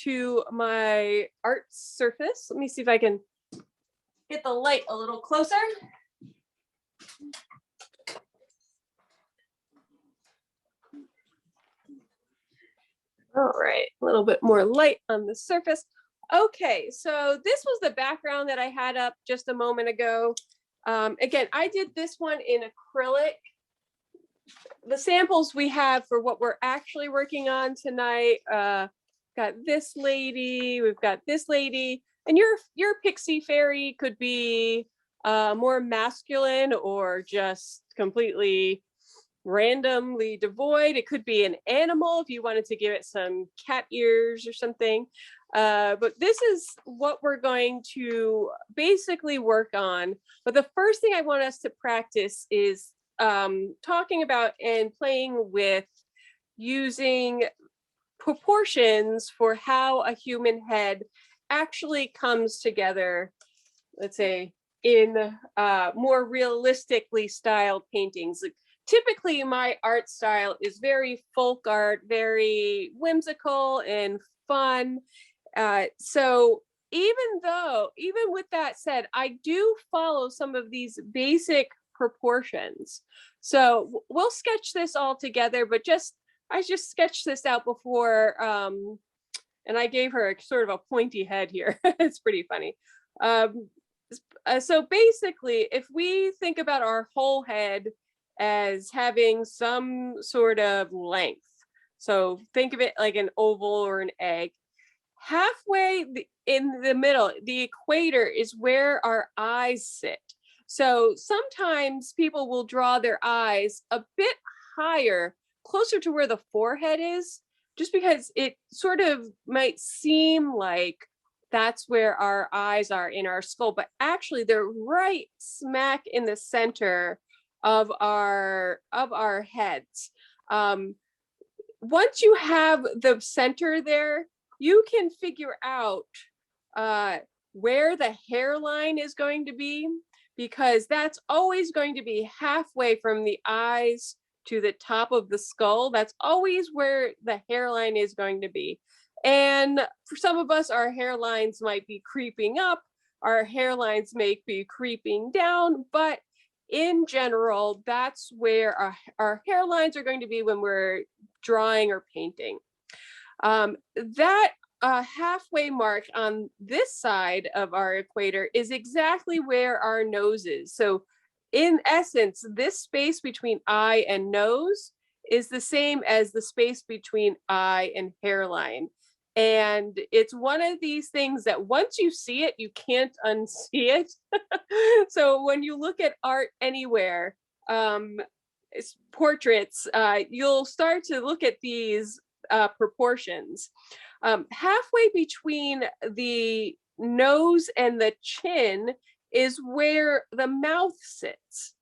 to my art surface. Let me see if I can get the light a little closer. All right, a little bit more light on the surface. Okay, so this was the background that I had up just a moment ago. Again, I did this one in acrylic. The samples we have for what we're actually working on tonight, got this lady, we've got this lady, and your pixie fairy could be more masculine or just completely randomly devoid. It could be an animal if you wanted to give it some cat ears or something. But this is what we're going to basically work on. But the first thing I want us to practice is talking about and playing with using proportions for how a human head actually comes together, let's say, in more realistically styled paintings. Typically, my art style is very folk art, very whimsical and fun. So even with that said, I do follow some of these basic proportions. So we'll sketch this all together, but I just sketched this out before, and I gave her a sort of a pointy head here. It's pretty funny. So basically, if we think about our whole head as having some sort of length, so think of it like an oval or an egg, halfway in the middle, the equator is where our eyes sit. So sometimes people will draw their eyes a bit higher, closer to where the forehead is, just because it sort of might seem like that's where our eyes are in our skull, but actually they're right smack in the center of our heads. Once you have the center there, you can figure out where the hairline is going to be, because that's always going to be halfway from the eyes to the top of the skull. That's always where the hairline is going to be. And for some of us, our hairlines might be creeping up, our hairlines may be creeping down, but in general, that's where our hairlines are going to be when we're drawing or painting. That halfway mark on this side of our equator is exactly where our nose is. So in essence, this space between eye and nose is the same as the space between eye and hairline. And it's one of these things that once you see it, you can't unsee it. So when you look at art anywhere, portraits, you'll start to look at these proportions. Halfway between the nose and the chin is where the mouth sits.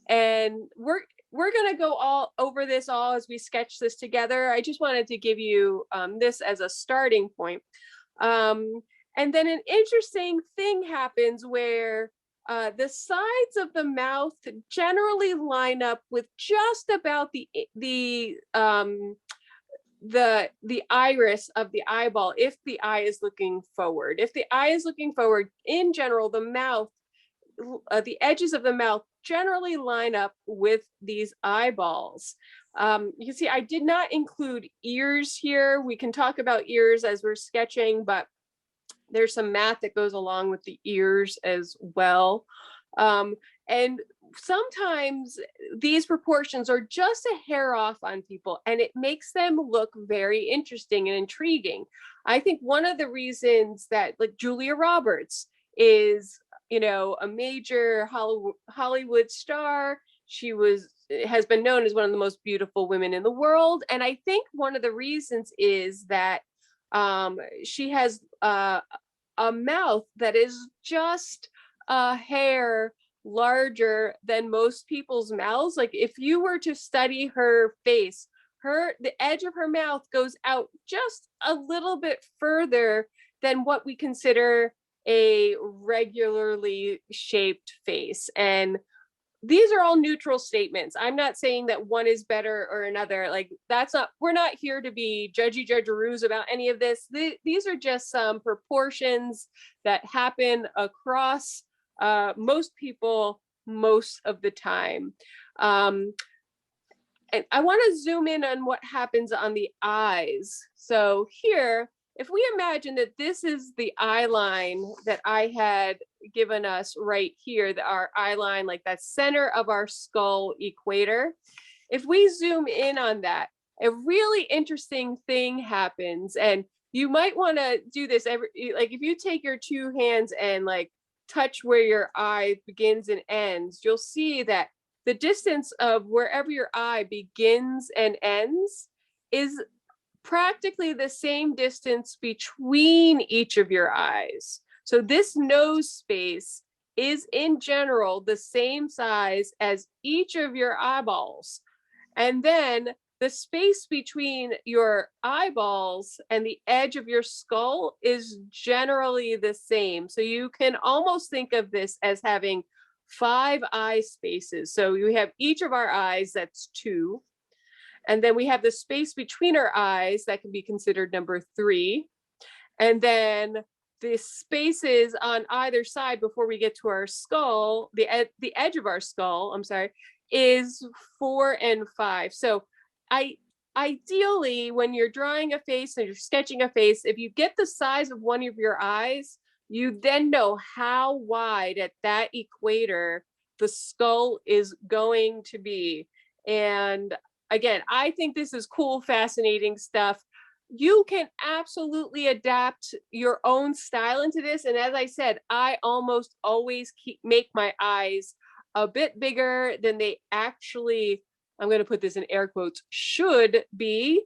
And we're going to go all over this all as we sketch this together. I just wanted to give you this as a starting point. And then an interesting thing happens where the sides of the mouth generally line up with just about the iris of the eyeball if the eye is looking forward. If the eye is looking forward, in general, the mouth, the edges of the mouth generally line up with these eyeballs. You can see I did not include ears here. We can talk about ears as we're sketching, but there's some math that goes along with the ears as well. And sometimes these proportions are just a hair off on people, and it makes them look very interesting and intriguing. I think one of the reasons that, like, Julia Roberts is, you know, a major Hollywood star. She has been known as one of the most beautiful women in the world. And I think one of the reasons is that she has a mouth that is just a hair larger than most people's mouths. Like, if you were to study her face, the edge of her mouth goes out just a little bit further than what we consider a regularly shaped face. And these are all neutral statements. I'm not saying that one is better or another. Like that's not, we're not here to be judgy-judgeroos about any of this. These are just some proportions that happen across most people most of the time. And I want to zoom in on what happens on the eyes. So here, if we imagine that this is the eye line that I had given us right here, our eye line, like that center of our skull equator, if we zoom in on that, a really interesting thing happens. And you might want to do this like if you take your two hands and like touch where your eye begins and ends, you'll see that the distance of wherever your eye begins and ends is practically the same distance between each of your eyes. So this nose space is in general the same size as each of your eyeballs. And then the space between your eyeballs and the edge of your skull is generally the same. So you can almost think of this as having 5 eye spaces. So we have each of our eyes, that's 2. And then we have the space between our eyes that can be considered number 3. And then the spaces on either side before we get to our skull, the edge of our skull, I'm sorry, is 4 and 5. So ideally, when you're drawing a face and you're sketching a face, if you get the size of one of your eyes, you then know how wide at that equator the skull is going to be. And again, I think this is cool, fascinating stuff. You can absolutely adapt your own style into this. And as I said, I almost always make my eyes a bit bigger than they actually, I'm going to put this in air quotes, should be,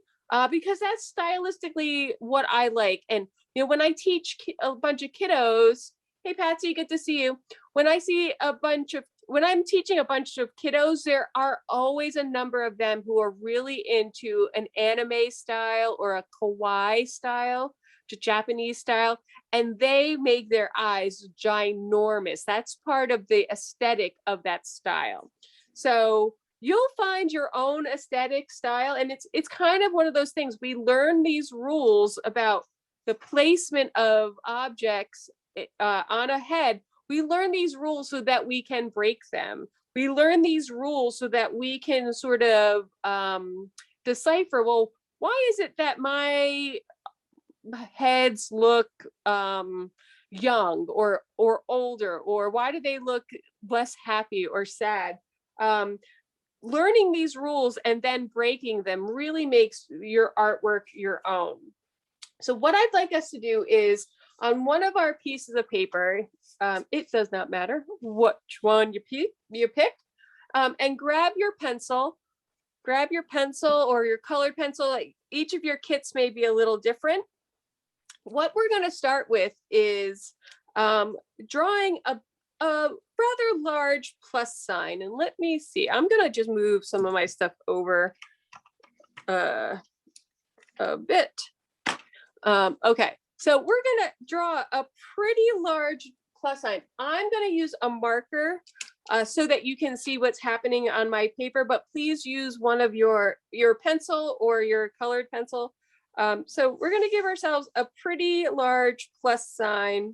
because that's stylistically what I like. And you know, when I teach a bunch of kiddos, hey Patsy, good to see you. When I'm teaching a bunch of kiddos, there are always a number of them who are really into an anime style or a kawaii style, to Japanese style, and they make their eyes ginormous. That's part of the aesthetic of that style. So you'll find your own aesthetic style, and it's kind of one of those things. We learn these rules about the placement of objects on a head. We learn these rules so that we can break them. We learn these rules so that we can sort of decipher, well, why is it that my heads look young or older, or why do they look less happy or sad? Learning these rules and then breaking them really makes your artwork your own. So what I'd like us to do is, on one of our pieces of paper, it does not matter which one you pick, and grab your pencil or your colored pencil. Like, each of your kits may be a little different. What we're going to start with is drawing a rather large plus sign. And let me see, I'm going to just move some of my stuff over a bit. Okay, so we're going to draw a pretty large plus sign. I'm going to use a marker so that you can see what's happening on my paper, but please use one of your pencil or your colored pencil. So we're going to give ourselves a pretty large plus sign.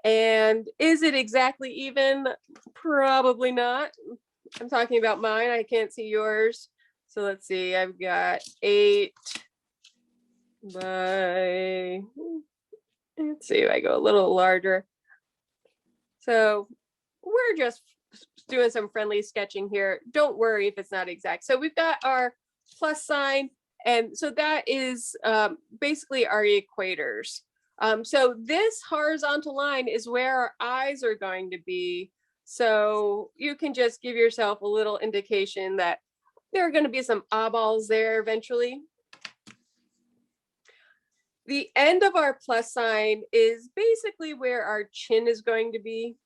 And is it exactly even? Probably not. I'm talking about mine. I can't see yours. So let's see, I've got 8 by, let's see if I go a little larger. So we're just doing some friendly sketching here. Don't worry if it's not exact. So we've got our plus sign, and so that is basically our equators. So this horizontal line is where our eyes are going to be. So you can just give yourself a little indication that there are going to be some eyeballs there eventually. The end of our plus sign is basically where our chin is going to be.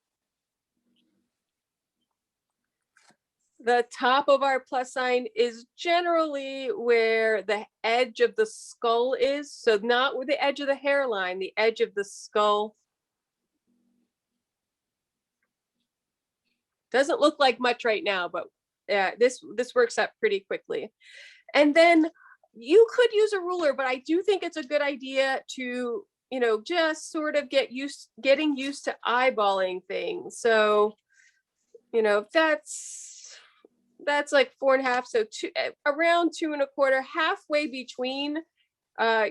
The top of our plus sign is generally where the edge of the skull is. So not with the edge of the hairline, the edge of the skull. Doesn't look like much right now, but this works up pretty quickly. And then you could use a ruler, but I do think it's a good idea to, you know, just sort of getting used to eyeballing things. So, you know, that's like 4.5, so around 2.25, halfway between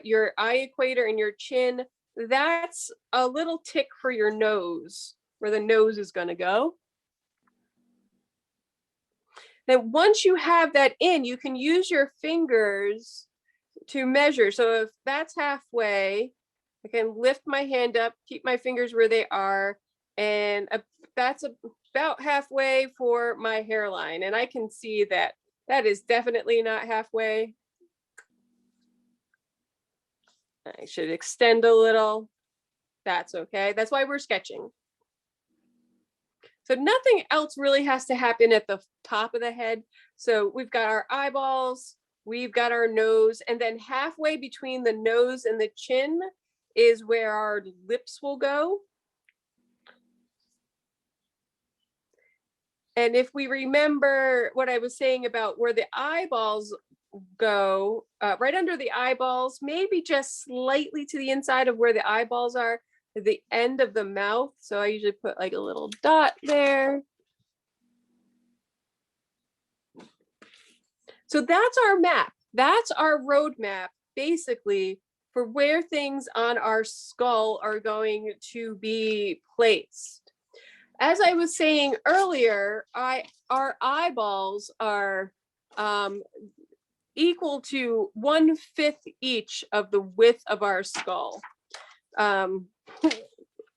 your eye equator and your chin. That's a little tick for your nose, where the nose is going to go. Then once you have that in, you can use your fingers to measure. So if that's halfway, I can lift my hand up, keep my fingers where they are, and that's about halfway for my hairline. And I can see that that is definitely not halfway. I should extend a little. That's okay. That's why we're sketching. So nothing else really has to happen at the top of the head. So we've got our eyeballs, we've got our nose, and then halfway between the nose and the chin is where our lips will go. And if we remember what I was saying about where the eyeballs go, right under the eyeballs, maybe just slightly to the inside of where the eyeballs are, the end of the mouth. So I usually put like a little dot there. So that's our map. That's our roadmap, basically, for where things on our skull are going to be placed. As I was saying earlier, our eyeballs are equal to 1/5 each of the width of our skull.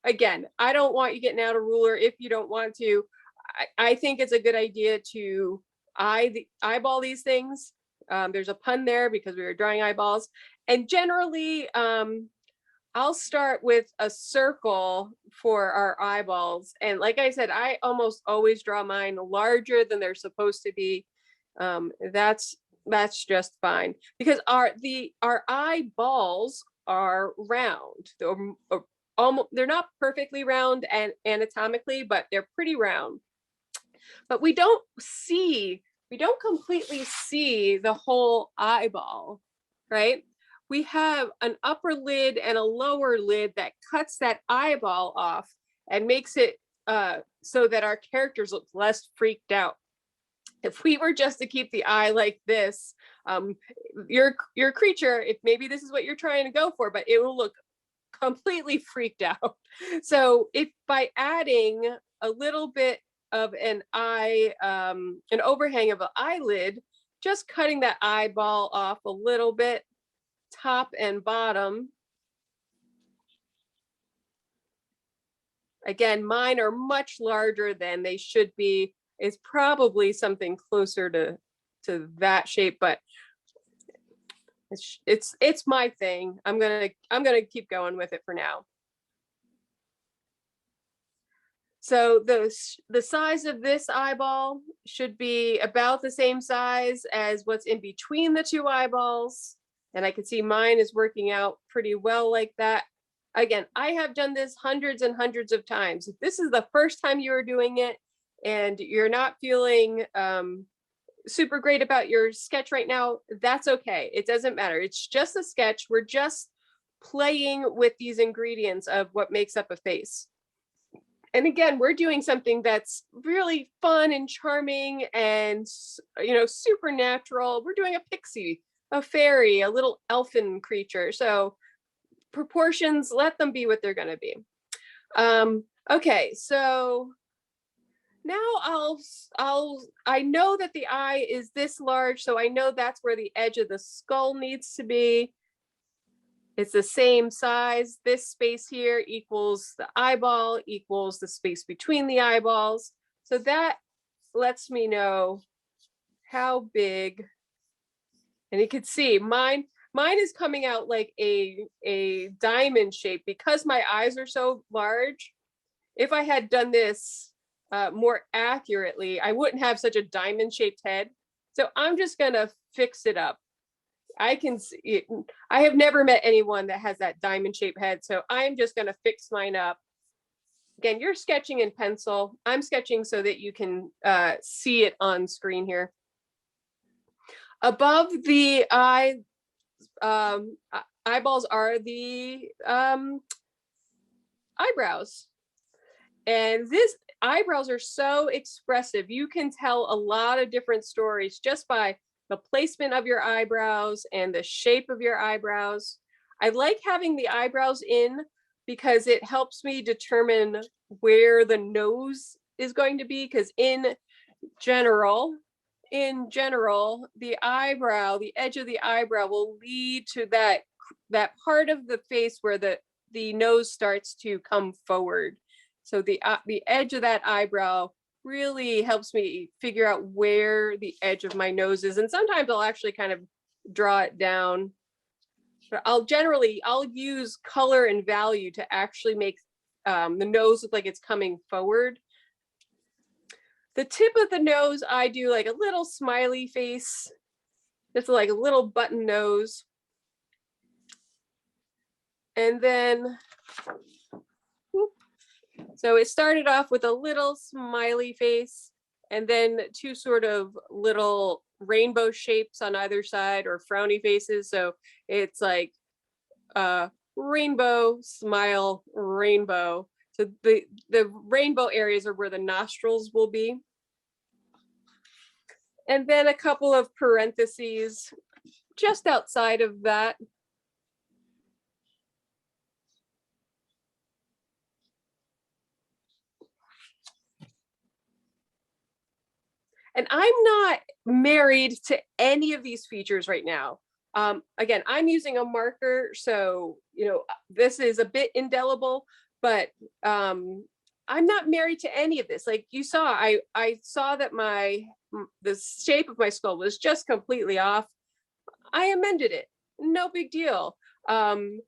Again, I don't want you getting out a ruler if you don't want to. I think it's a good idea to eyeball these things. There's a pun there because we were drawing eyeballs. And generally, I'll start with a circle for our eyeballs. And like I said, I almost always draw mine larger than they're supposed to be. That's just fine, because our eyeballs are round. They're not perfectly round and anatomically, but they're pretty round. But we don't completely see the whole eyeball, right? We have an upper lid and a lower lid that cuts that eyeball off and makes it so that our characters look less freaked out. If we were just to keep the eye like this, your creature, if maybe this is what you're trying to go for, but it will look completely freaked out. So if by adding a little bit of an overhang of an eyelid, just cutting that eyeball off a little bit, top and bottom. Again, mine are much larger than they should be. It's probably something closer to that shape, but it's my thing. I'm gonna keep going with it for now. So the size of this eyeball should be about the same size as what's in between the two eyeballs. And I can see mine is working out pretty well like that. Again, I have done this hundreds and hundreds of times. If this is the first time you are doing it and you're not feeling super great about your sketch right now, that's okay. It doesn't matter. It's just a sketch. We're just playing with these ingredients of what makes up a face. And again, we're doing something that's really fun and charming and, you know, supernatural. We're doing a pixie, a fairy, a little elfin creature. So proportions, let them be what they're going to be. Okay, so now I know that the eye is this large, so I know that's where the edge of the skull needs to be. It's the same size. This space here equals the eyeball, equals the space between the eyeballs. So that lets me know how big. And you can see mine is coming out like a diamond shape because my eyes are so large. If I had done this more accurately, I wouldn't have such a diamond shaped head. So I'm just gonna fix it up. I can see it. I have never met anyone that has that diamond shaped head, so I'm just going to fix mine up again, you're sketching in pencil. I'm sketching so that you can see it on screen here. Above the eyeballs are the eyebrows. And this eyebrows are so expressive. You can tell a lot of different stories just by the placement of your eyebrows and the shape of your eyebrows. I like having the eyebrows in because it helps me determine where the nose is going to be, because in general, the eyebrow, the edge of the eyebrow will lead to that part of the face where the nose starts to come forward. So the edge of that eyebrow really helps me figure out where the edge of my nose is. And sometimes I'll actually kind of draw it down. But I'll use color and value to actually make the nose look like it's coming forward. The tip of the nose, I do like a little smiley face, just like a little button nose. And then, so it started off with a little smiley face and then two sort of little rainbow shapes on either side, or frowny faces. So it's like rainbow, smile, rainbow. So the rainbow areas are where the nostrils will be. And then a couple of parentheses just outside of that. And I'm not married to any of these features right now. Again, I'm using a marker, so this is a bit indelible, but I'm not married to any of this. Like you saw, I saw that the shape of my skull was just completely off. I amended it, no big deal. I'm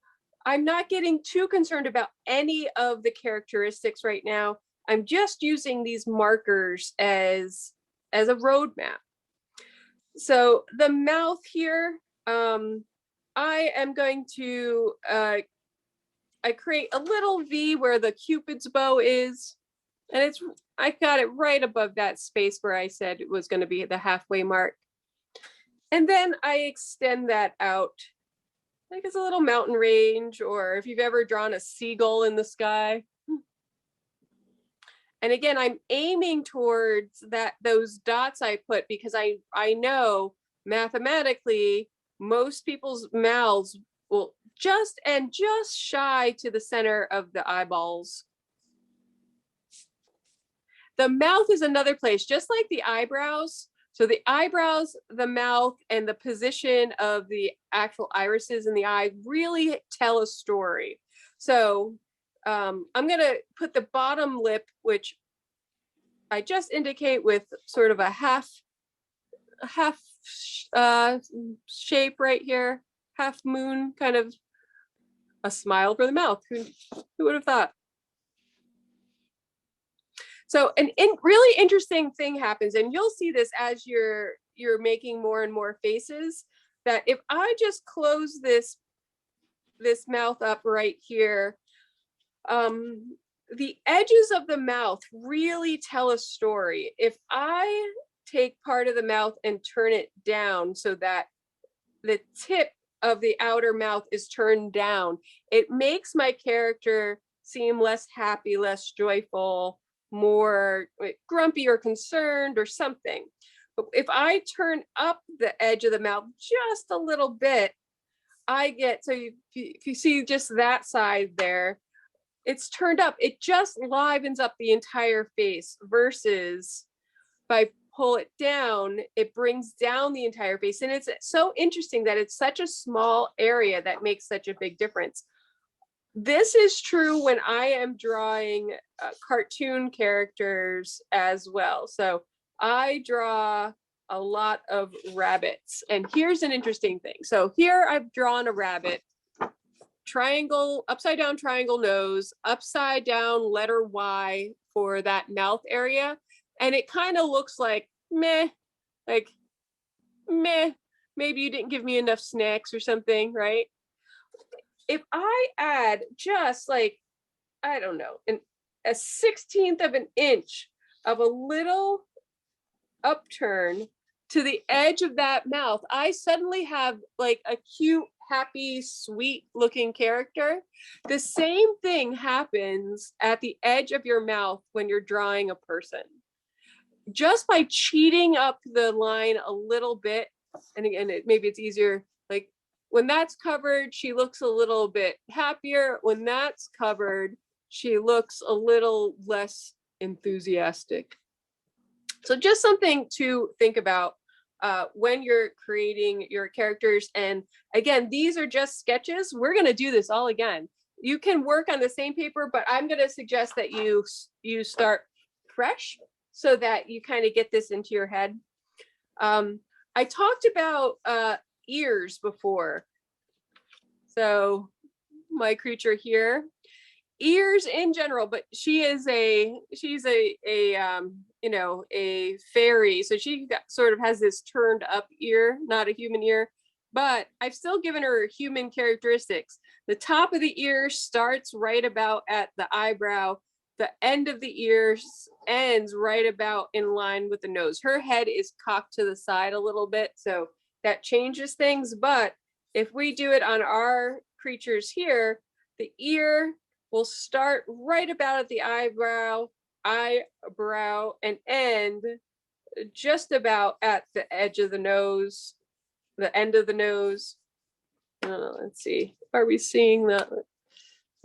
not getting too concerned about any of the characteristics right now. I'm just using these markers as a roadmap. So the mouth here, I am going to, I create a little V where the Cupid's bow is, and I got it right above that space where I said it was going to be the halfway mark. And then I extend that out like it's a little mountain range, or if you've ever drawn a seagull in the sky. And again, I'm aiming towards those dots I put, because I know mathematically most people's mouths will just shy to the center of the eyeballs. The mouth is another place, just like the eyebrows. So the eyebrows, the mouth, and the position of the actual irises in the eye really tell a story. So I'm gonna put the bottom lip, which I just indicate with sort of a half shape right here, half moon, kind of a smile for the mouth. Who would have thought? So an really interesting thing happens, and you'll see this as you're making more and more faces, that if I just close this mouth up right here, the edges of the mouth really tell a story. If I take part of the mouth and turn it down so that the tip of the outer mouth is turned down, it makes my character seem less happy, less joyful, more grumpy or concerned or something. But if I turn up the edge of the mouth just a little bit, I get, so if you see just that side there, it's turned up. It just livens up the entire face, versus if I pull it down, it brings down the entire face. And it's so interesting that it's such a small area that makes such a big difference. This is true when I am drawing cartoon characters as well. So I draw a lot of rabbits. And here's an interesting thing. So here I've drawn a rabbit. Triangle, upside down triangle nose, upside down letter Y for that mouth area. And it kind of looks like meh, maybe you didn't give me enough snacks or something, right? If I add just like, I don't know, a 1/16 of an inch of a little upturn to the edge of that mouth, I suddenly have like a cute, happy, sweet looking character. The same thing happens at the edge of your mouth when you're drawing a person. Just by cheating up the line a little bit, and again, maybe it's easier, like when that's covered, she looks a little bit happier. When that's covered, she looks a little less enthusiastic. So just something to think about when you're creating your characters. And again, these are just sketches. We're going to do this all again. You can work on the same paper, but I'm going to suggest that you start fresh so that you kind of get this into your head. I talked about ears before. So my creature here, ears in general, but she's a you know, a fairy, so she sort of has this turned up ear, not a human ear, but I've still given her human characteristics. The top of the ear starts right about at the eyebrow. The end of the ear ends right about in line with the nose. Her head is cocked to the side a little bit, so that changes things. But if we do it on our creatures here, the ear will start right about at the eyebrow, and end just about at the edge of the nose, the end of the nose. Let's see, are we seeing that? Let's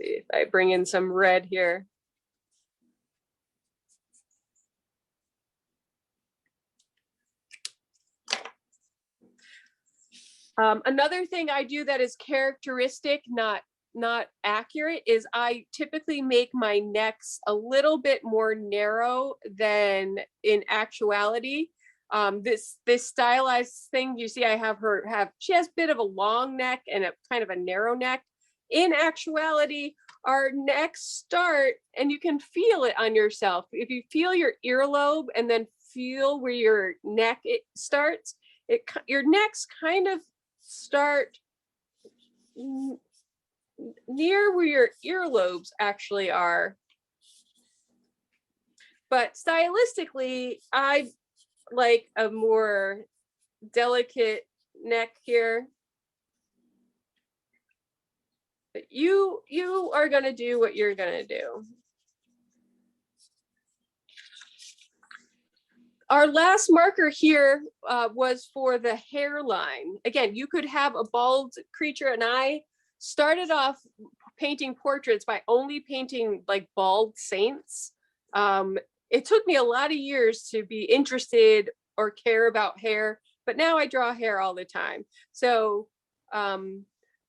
see if I bring in some red here. Another thing I do that is characteristic, not accurate, is I typically make my necks a little bit more narrow than in actuality. This stylized thing, you see I have she has a bit of a long neck and a kind of a narrow neck. In actuality, our necks start, and you can feel it on yourself. If you feel your earlobe and then feel where your neck starts, your necks kind of start near where your earlobes actually are. But stylistically, I like a more delicate neck here. But you are going to do what you're going to do. Our last marker here was for the hairline. Again, you could have a bald creature, and I started off painting portraits by only painting like bald saints. It took me a lot of years to be interested or care about hair, but now I draw hair all the time. So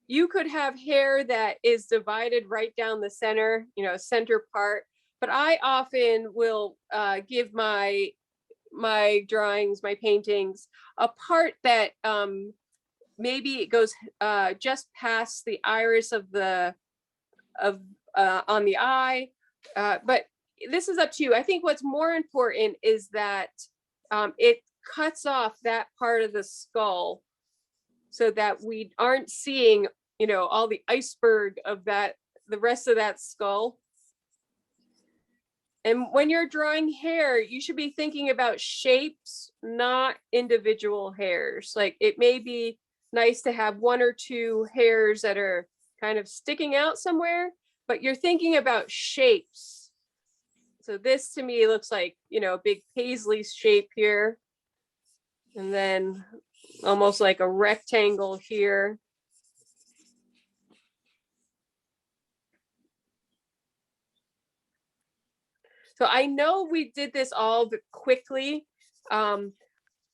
you could have hair that is divided right down the center, you know, center part, but I often will give my drawings, my paintings, a part that maybe it goes just past the iris of the on the eye, but this is up to you. I think what's more important is that it cuts off that part of the skull so that we aren't seeing, you know, all the iceberg of that, the rest of that skull. And when you're drawing hair, you should be thinking about shapes, not individual hairs. Like it may be nice to have one or two hairs that are kind of sticking out somewhere, but you're thinking about shapes. So this to me looks like, you know, a big paisley shape here. And then almost like a rectangle here. So I know we did this all quickly.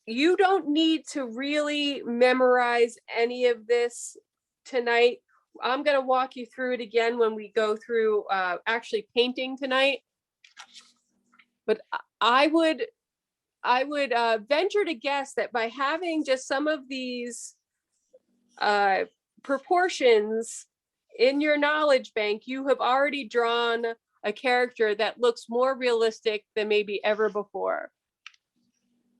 You don't need to really memorize any of this tonight. I'm going to walk you through it again when we go through actually painting tonight. But I would venture to guess that by having just some of these proportions in your knowledge bank, you have already drawn a character that looks more realistic than maybe ever before.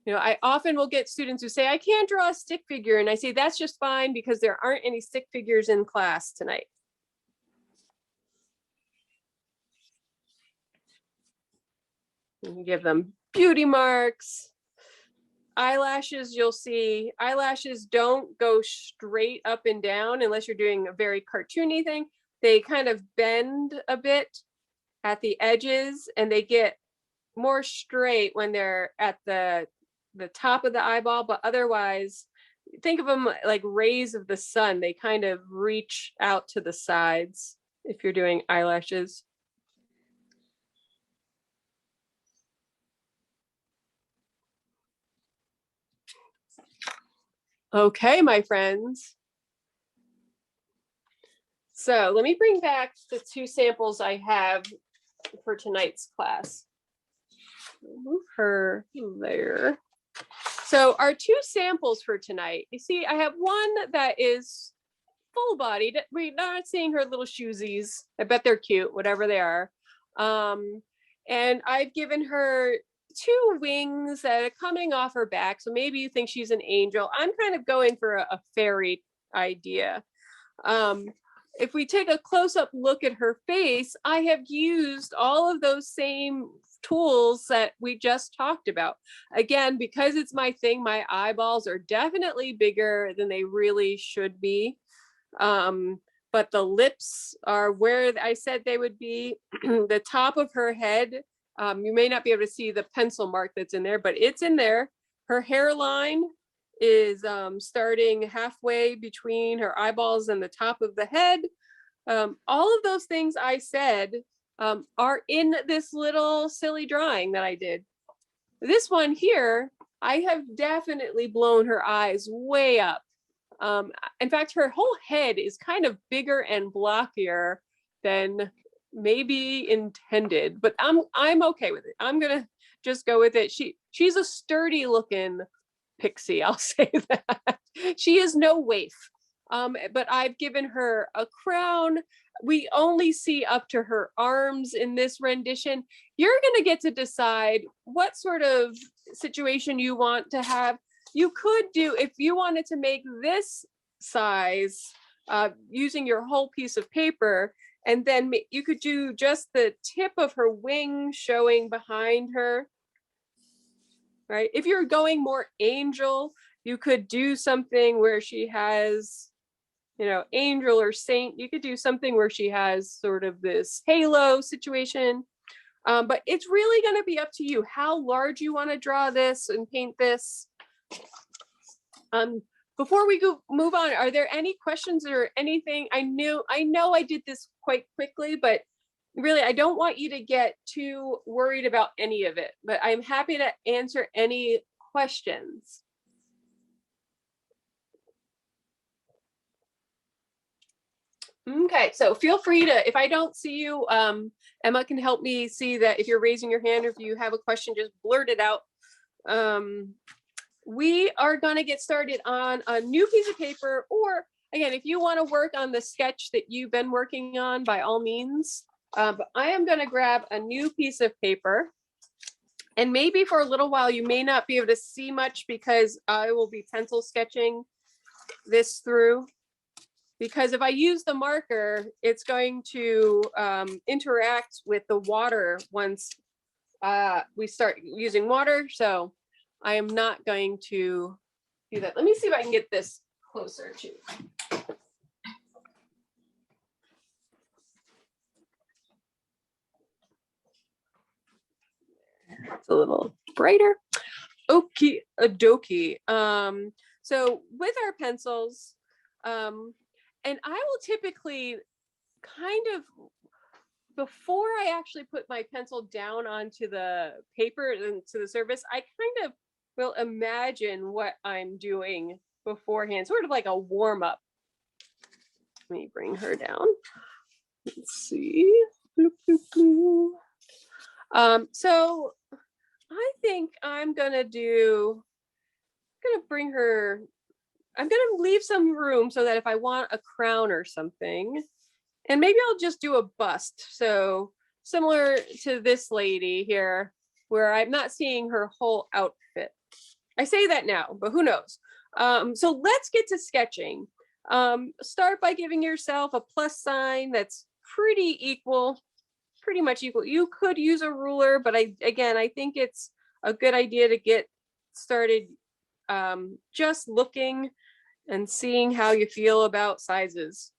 You know, I often will get students who say, I can't draw a stick figure. And I say, that's just fine because there aren't any stick figures in class tonight. You give them beauty marks. Eyelashes, you'll see eyelashes don't go straight up and down unless you're doing a very cartoony thing. They kind of bend a bit at the edges and they get more straight when they're at the top of the eyeball, but otherwise think of them like rays of the sun. They kind of reach out to the sides if you're doing eyelashes. Okay, my friends. So let me bring back the two samples I have for tonight's class. Move her there. So our two samples for tonight, you see, I have one that is full bodied. We're not seeing her little shoesies. I bet they're cute, whatever they are. And I've given her two wings that are coming off her back. So maybe you think she's an angel. I'm kind of going for a fairy idea. If we take a close-up look at her face, I have used all of those same tools that we just talked about. Again, because it's my thing, my eyeballs are definitely bigger than they really should be. But the lips are where I said they would be. The top of her head, you may not be able to see the pencil mark that's in there, but it's in there. Her hairline is starting halfway between her eyeballs and the top of the head. All of those things I said are in this little silly drawing that I did. This one here, I have definitely blown her eyes way up. In fact, her whole head is kind of bigger and blockier than maybe intended, but I'm okay with it. I'm gonna just go with it. She's a sturdy looking pixie, I'll say that. She is no waif. But I've given her a crown. We only see up to her arms in this rendition. You're gonna get to decide what sort of situation you want to have. You could do, if you wanted to make this size using your whole piece of paper, and then you could do just the tip of her wing showing behind her, right? If you're going more angel, you could do something where she has, you know, angel or saint. You could do something where she has sort of this halo situation. But it's really going to be up to you how large you want to draw this and paint this. Before we move on, are there any questions or anything? I know I did this quite quickly, but really I don't want you to get too worried about any of it, but I'm happy to answer any questions. Okay, so feel free to, if I don't see you, Emma can help me see that if you're raising your hand or if you have a question, just blurt it out. We are going to get started on a new piece of paper, or again, if you want to work on the sketch that you've been working on, by all means. But I am going to grab a new piece of paper, and maybe for a little while you may not be able to see much because I will be pencil sketching this through. Because if I use the marker, it's going to interact with the water once we start using water. So I am not going to do that. Let me see if I can get this closer to. It's a little brighter. Okie dokie. So with our pencils, and I will typically kind of, before I actually put my pencil down onto the paper and to the surface, I kind of will imagine what I'm doing beforehand, sort of like a warm up. Let me bring her down. Let's see. Bloop, bloop, bloop. So I think I'm gonna bring her, I'm gonna leave some room so that if I want a crown or something, and maybe I'll just do a bust. So similar to this lady here, where I'm not seeing her whole outfit. I say that now, but who knows? So let's get to sketching. Start by giving yourself a plus sign that's pretty equal pretty much equal. You could use a ruler, but I think it's a good idea to get started just looking and seeing how you feel about sizes.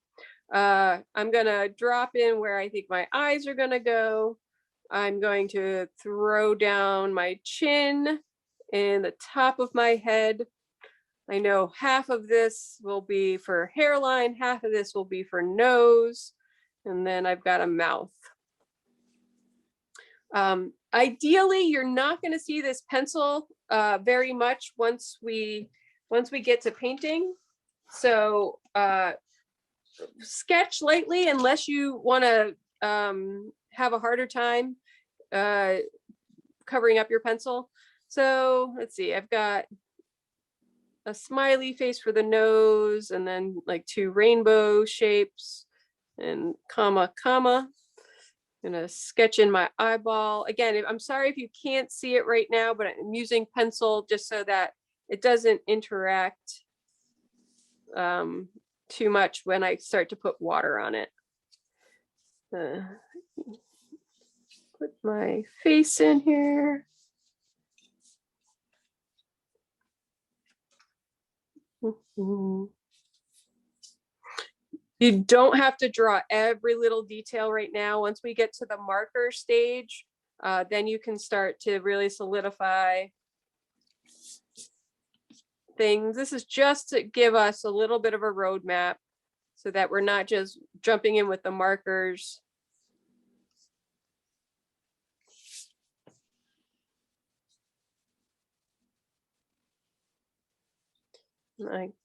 I'm gonna drop in where I think my eyes are gonna go. I'm going to throw down my chin and the top of my head. I know half of this will be for hairline, half of this will be for nose, and then I've got a mouth. Ideally, you're not going to see this pencil very much once we get to painting. So sketch lightly unless you want to have a harder time covering up your pencil. So let's see, I've got a smiley face for the nose, and then like 2 rainbow shapes, and comma, comma. I'm gonna sketch in my eyeball. Again, I'm sorry if you can't see it right now, but I'm using pencil just so that it doesn't interact too much when I start to put water on it. Put my face in here. You don't have to draw every little detail right now. Once we get to the marker stage, then you can start to really solidify things. This is just to give us a little bit of a roadmap so that we're not just jumping in with the markers.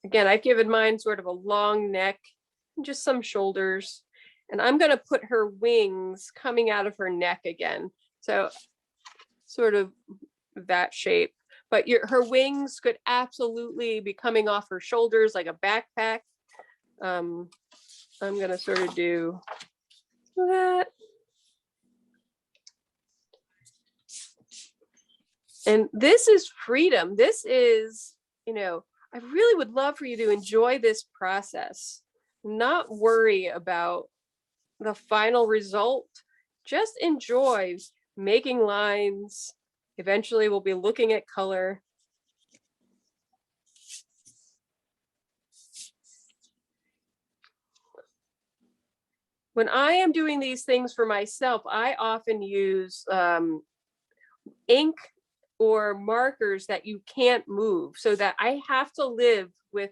Again, I've given mine sort of a long neck and just some shoulders. And I'm going to put her wings coming out of her neck again. So sort of that shape. But her wings could absolutely be coming off her shoulders like a backpack. I'm going to sort of do that. And this is freedom. This is, you know, I really would love for you to enjoy this process, not worry about the final result. Just enjoy making lines. Eventually we'll be looking at color. When I am doing these things for myself, I often use ink or markers that you can't move, so that I have to live with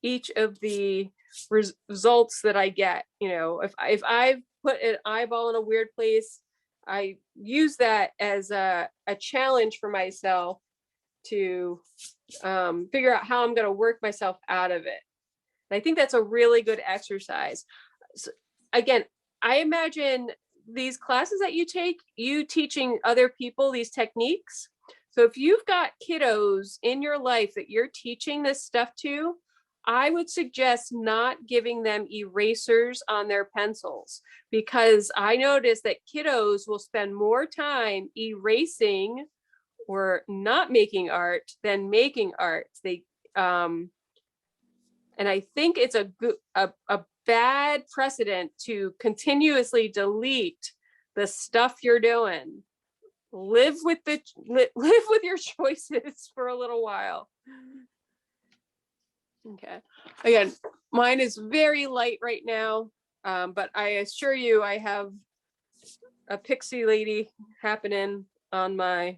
each of the results that I get. You know, if I've put an eyeball in a weird place, I use that as a challenge for myself to figure out how I'm going to work myself out of it. And I think that's a really good exercise. So, again, I imagine these classes that you take, you teaching other people these techniques. So if you've got kiddos in your life that you're teaching this stuff to, I would suggest not giving them erasers on their pencils, because I noticed that kiddos will spend more time erasing or not making art than making art. They and I think it's a bad precedent to continuously delete the stuff you're doing. Live with your choices for a little while. Okay. Again, mine is very light right now, but I assure you I have a pixie lady happening on my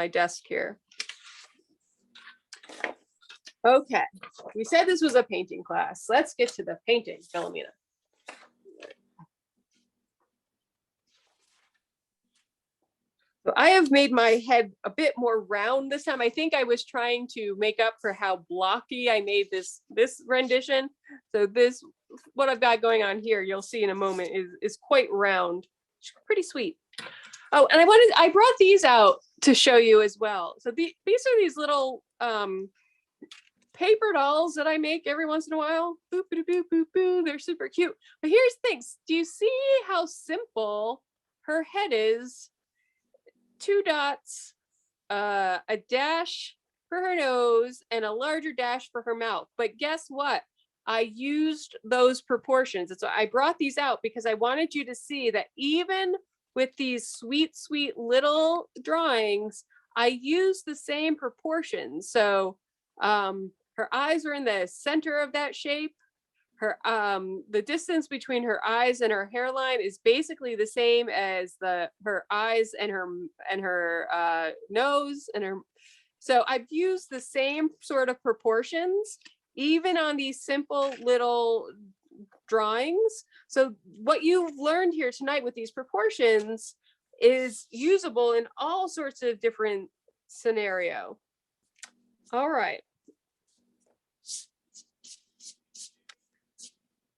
desk here. Okay, we said this was a painting class. Let's get to the painting, Philomena. So I have made my head a bit more round this time. I think I was trying to make up for how blocky I made this rendition. So this, what I've got going on here, you'll see in a moment, is quite round. It's pretty sweet. Oh, and I brought these out to show you as well. So these are these little paper dolls that I make every once in a while. Boop, boop, boop, boop, boop. They're super cute. But here's the thing. Do you see how simple her head is? 2 dots, a dash for her nose, and a larger dash for her mouth. But guess what? I used those proportions. And so I brought these out because I wanted you to see that even with these sweet, sweet little drawings, I used the same proportions. So her eyes are in the center of that shape. Her the distance between her eyes and her hairline is basically the same as her eyes and her nose and her. So I've used the same sort of proportions even on these simple little drawings. So what you've learned here tonight with these proportions is usable in all sorts of different scenario. All right.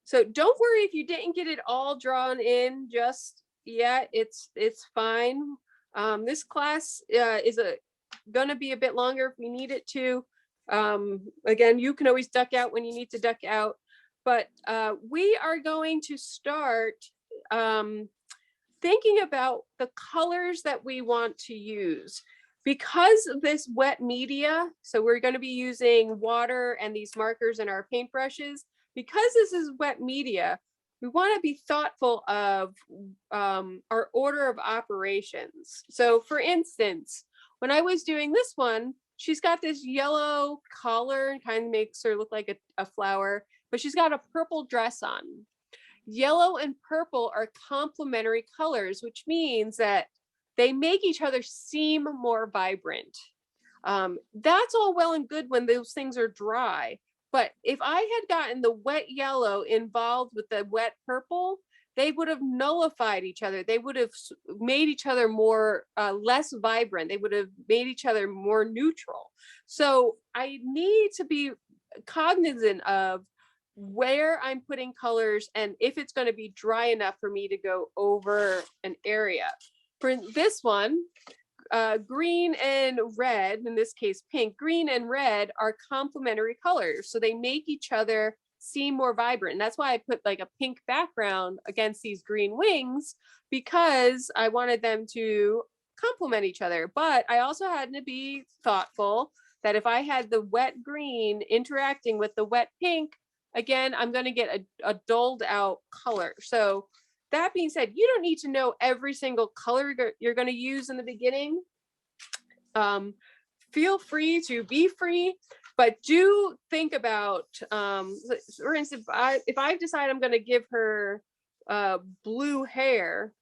So don't worry if you didn't get it all drawn in just yet. It's fine. This class is going to be a bit longer if we need it to. Again, you can always duck out when you need to duck out. But we are going to start thinking about the colors that we want to use. Because of this wet media, so we're going to be using water and these markers and our paintbrushes. Because this is wet media, we want to be thoughtful of our order of operations. So for instance, when I was doing this one, she's got this yellow collar and kind of makes her look like a flower, but she's got a purple dress on. Yellow and purple are complementary colors, which means that they make each other seem more vibrant. That's all well and good when those things are dry. But if I had gotten the wet yellow involved with the wet purple, they would have nullified each other. They would have made each other more less vibrant. They would have made each other more neutral. So I need to be cognizant of where I'm putting colors and if it's going to be dry enough for me to go over an area. For this one, green and red, in this case pink, green and red are complementary colors. So they make each other seem more vibrant. And that's why I put like a pink background against these green wings, because I wanted them to complement each other. But I also had to be thoughtful that if I had the wet green interacting with the wet pink, again, I'm going to get a dulled out color. So that being said, you don't need to know every single color you're going to use in the beginning. Feel free to be free, but do think about, for instance, if I decide I'm going to give her blue hair,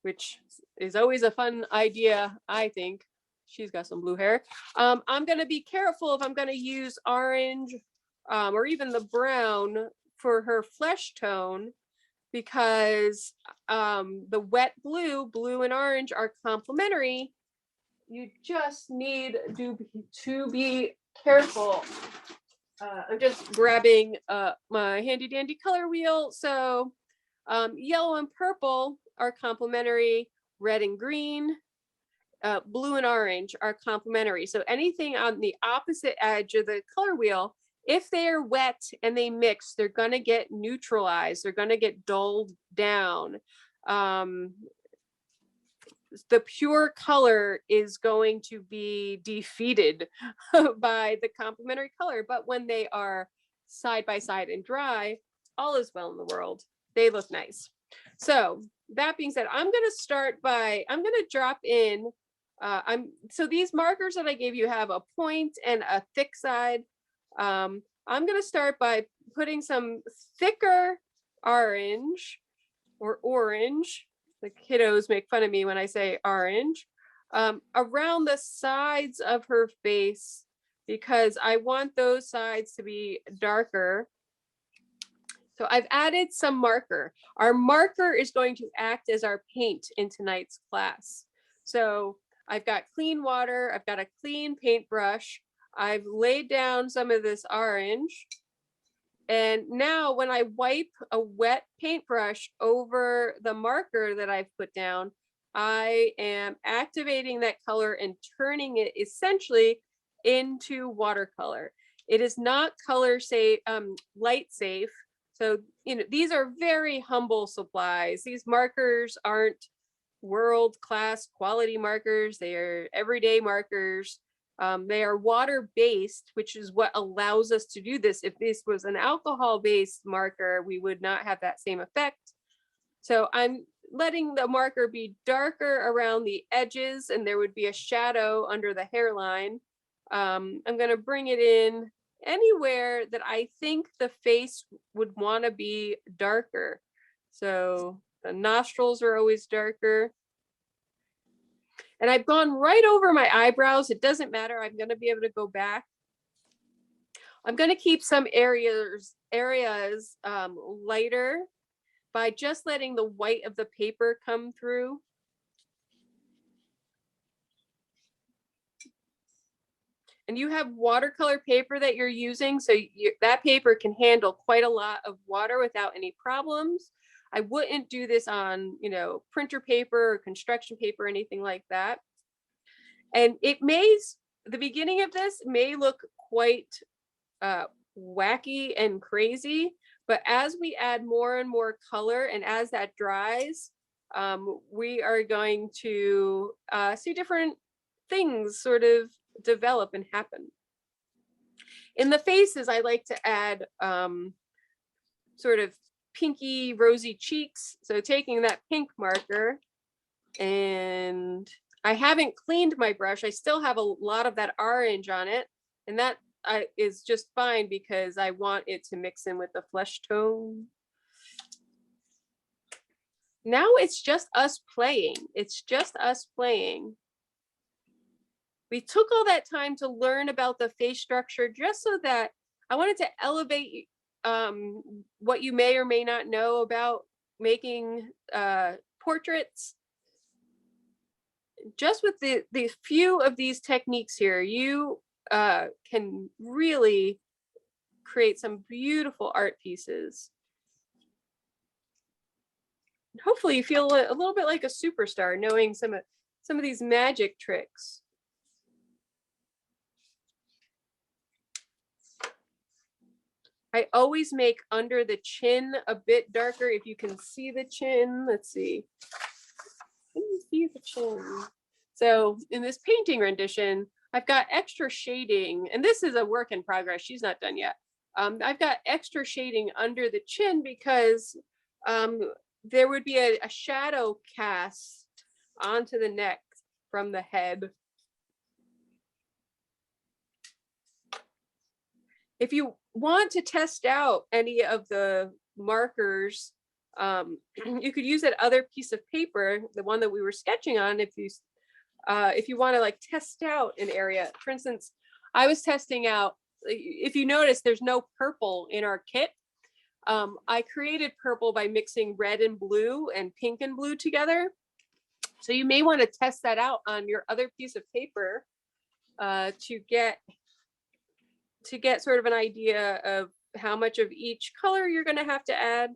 which is always a fun idea, I think. She's got some blue hair. I'm going to be careful if I'm going to use orange or even the brown for her flesh tone, because the wet blue and orange are complementary. You just need to be careful. I'm just grabbing my handy dandy color wheel. So yellow and purple are complementary, red and green, blue and orange are complementary. So anything on the opposite edge of the color wheel, if they are wet and they mix, they're going to get neutralized. They're going to get dulled down. The pure color is going to be defeated by the complementary color. But when they are side by side and dry, all is well in the world. They look nice. So that being said, I'm going to drop in. So these markers that I gave you have a point and a thick side. I'm going to start by putting some thicker orange or orange. The kiddos make fun of me when I say orange, around the sides of her face, because I want those sides to be darker. So I've added some marker. Our marker is going to act as our paint in tonight's class. So I've got clean water. I've got a clean paintbrush. I've laid down some of this orange. And now when I wipe a wet paintbrush over the marker that I've put down, I am activating that color and turning it essentially into watercolor. It is not color safe, light safe. So, these are very humble supplies. These markers aren't world-class quality markers. They are everyday markers. They are water-based, which is what allows us to do this. If this was an alcohol-based marker, we would not have that same effect. So I'm letting the marker be darker around the edges, and there would be a shadow under the hairline. I'm going to bring it in anywhere that I think the face would want to be darker. So the nostrils are always darker. And I've gone right over my eyebrows. It doesn't matter. I'm going to be able to go back. I'm going to keep some areas lighter by just letting the white of the paper come through. And you have watercolor paper that you're using, so that paper can handle quite a lot of water without any problems. I wouldn't do this on, you know, printer paper or construction paper or anything like that. And it may, the beginning of this may look quite wacky and crazy, but as we add more and more color and as that dries, we are going to see different things sort of develop and happen. In the faces, I like to add sort of pinky rosy cheeks. So taking that pink marker, and I haven't cleaned my brush. I still have a lot of that orange on it, and that is just fine because I want it to mix in with the flesh tone. Now it's just us playing. It's just us playing. We took all that time to learn about the face structure just so that I wanted to elevate what you may or may not know about making portraits. Just with the few of these techniques here, you can really create some beautiful art pieces. Hopefully you feel a little bit like a superstar knowing some of these magic tricks. I always make under the chin a bit darker. If you can see the chin, let's see. Can you see the chin? So in this painting rendition, I've got extra shading, and this is a work in progress. She's not done yet. I've got extra shading under the chin because there would be a shadow cast onto the neck from the head. If you want to test out any of the markers, you could use that other piece of paper, the one that we were sketching on, if you want to like test out an area. For instance, I was testing out, if you notice, there's no purple in our kit. I created purple by mixing red and blue and pink and blue together. So you may want to test that out on your other piece of paper to get sort of an idea of how much of each color you're going to have to add.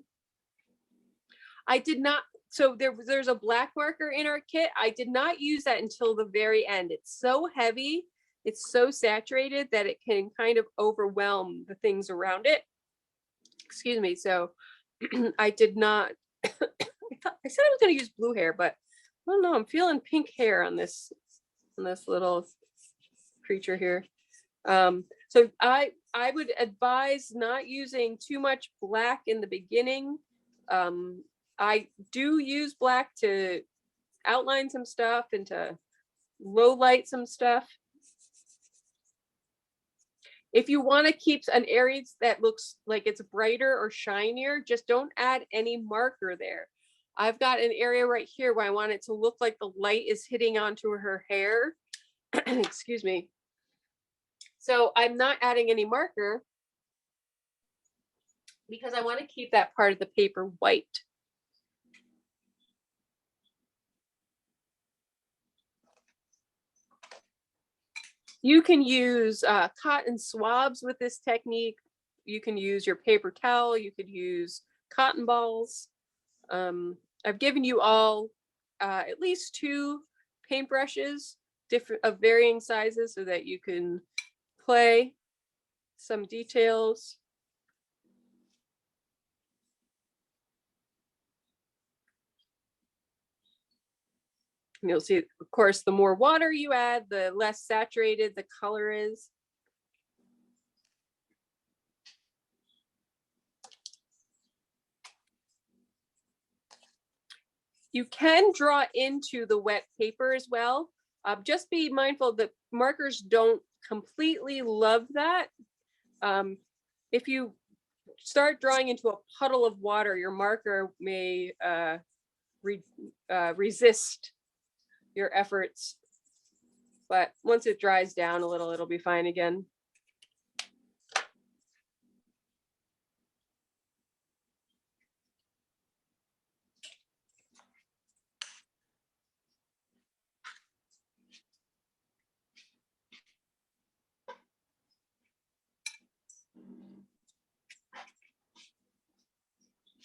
I did not, so there's a black marker in our kit. I did not use that until the very end. It's so heavy, it's so saturated that it can kind of overwhelm the things around it. Excuse me. So I did not, I said I was going to use blue hair, but I don't know, I'm feeling pink hair on this little creature here. So I would advise not using too much black in the beginning. I do use black to outline some stuff and to low light some stuff. If you want to keep an area that looks like it's brighter or shinier, just don't add any marker there. I've got an area right here where I want it to look like the light is hitting onto her hair. Excuse me. So I'm not adding any marker because I want to keep that part of the paper white. You can use cotton swabs with this technique. You can use your paper towel. You could use cotton balls. I've given you all at least 2 paintbrushes, of varying sizes, so that you can play some details. You'll see, of course, the more water you add, the less saturated the color is. You can draw into the wet paper as well. Just be mindful that markers don't completely love that. If you start drawing into a puddle of water, your marker may resist your efforts. But once it dries down a little, it'll be fine again.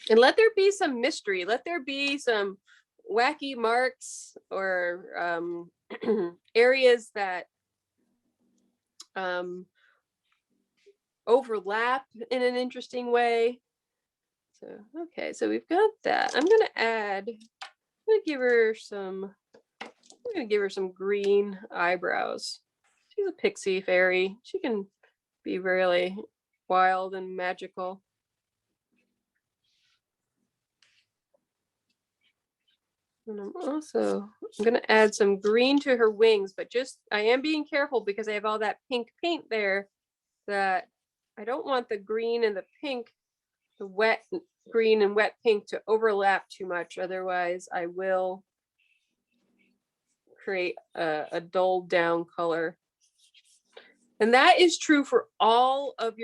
And let there be some mystery. Let there be some wacky marks or areas that overlap in an interesting way. So, okay, so we've got that. I'm gonna give her some green eyebrows. She's a pixie fairy. She can be really wild and magical. And I'm gonna add some green to her wings, but I am being careful because I have all that pink paint there that I don't want the green and the pink, the wet green and wet pink to overlap too much. Otherwise I will create a dulled down color. And that is true for all of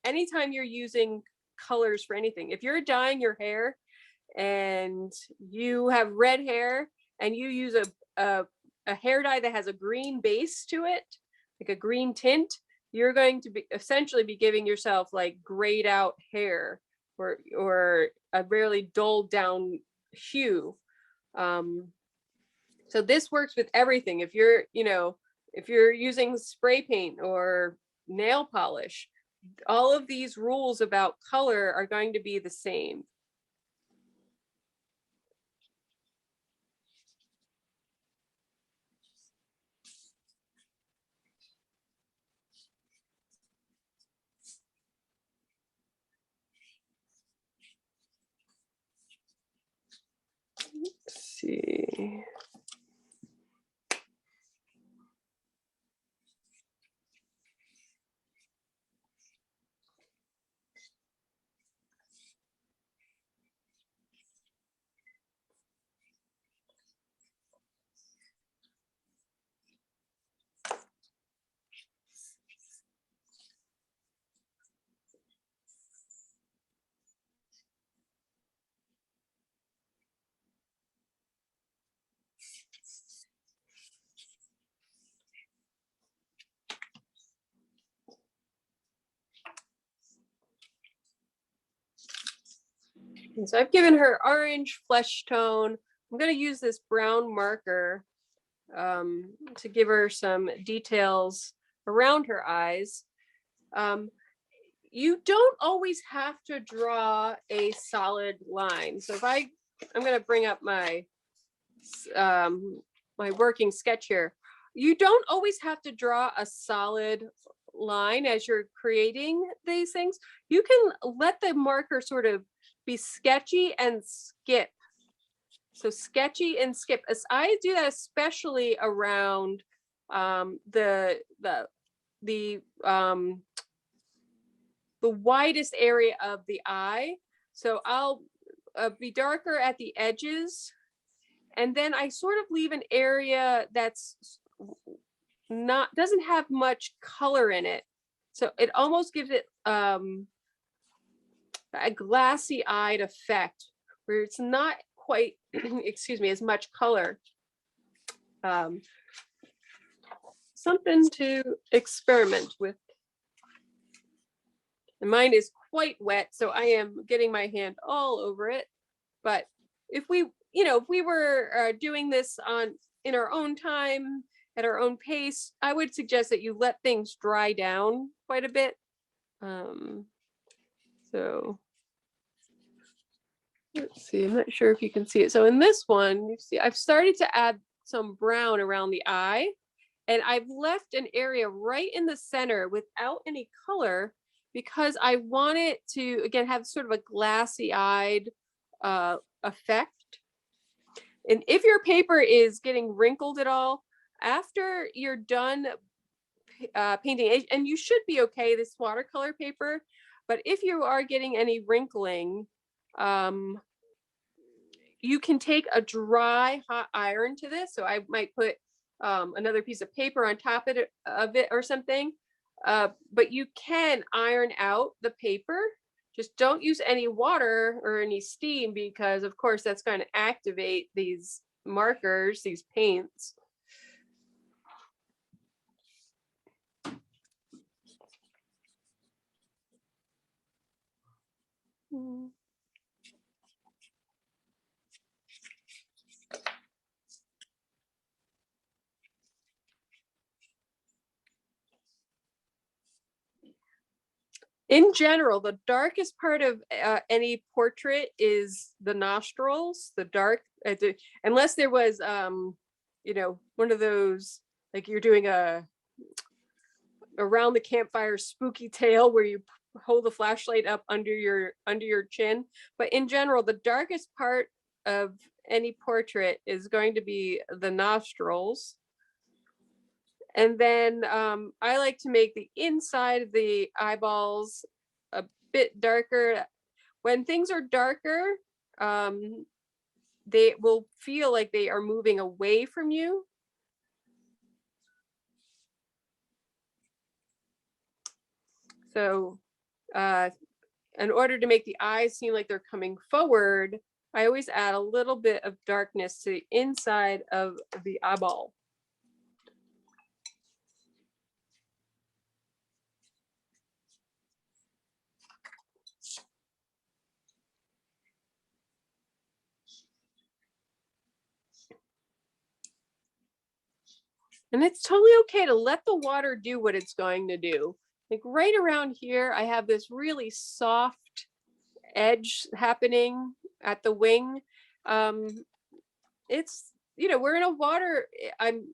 anytime you're using colors for anything. If you're dyeing your hair and you have red hair and you use a hair dye that has a green base to it, like a green tint, you're going to essentially be giving yourself like grayed out hair or a really dulled down hue. So this works with everything. If you're using spray paint or nail polish, all of these rules about color are going to be the same. Let's see. And so I've given her orange flesh tone. I'm going to use this brown marker to give her some details around her eyes. You don't always have to draw a solid line. So if I'm going to bring up my my working sketch here. You don't always have to draw a solid line as you're creating these things. You can let the marker sort of be sketchy and skip. So sketchy and skip. As I do that especially around the widest area of the eye. So I'll be darker at the edges, and then I sort of leave an area that's doesn't have much color in it. So it almost gives it a glassy eyed effect where it's not quite, excuse me, as much color. Something to experiment with. And mine is quite wet, so I am getting my hand all over it. But if we were doing this in our own time, at our own pace, I would suggest that you let things dry down quite a bit. So let's see, I'm not sure if you can see it. So in this one, you see I've started to add some brown around the eye. And I've left an area right in the center without any color because I want it to, again, have sort of a glassy-eyed effect. And if your paper is getting wrinkled at all, after you're done painting, and you should be okay, this watercolor paper, but if you are getting any wrinkling, you can take a dry hot iron to this. So I might put another piece of paper on top of it or something, but you can iron out the paper. Just don't use any water or any steam, because of course that's going to activate these markers, these paints. In general, the darkest part of any portrait is the nostrils, the dark, unless there was, you know, one of those, like you're doing a around the campfire spooky tale where you hold the flashlight up under your chin. But in general, the darkest part of any portrait is going to be the nostrils. And then I like to make the inside of the eyeballs a bit darker. When things are darker, they will feel like they are moving away from you. So in order to make the eyes seem like they're coming forward, I always add a little bit of darkness to the inside of the eyeball. And it's totally okay to let the water do what it's going to do. Like right around here, I have this really soft edge happening at the wing. It's, you know, we're in I'm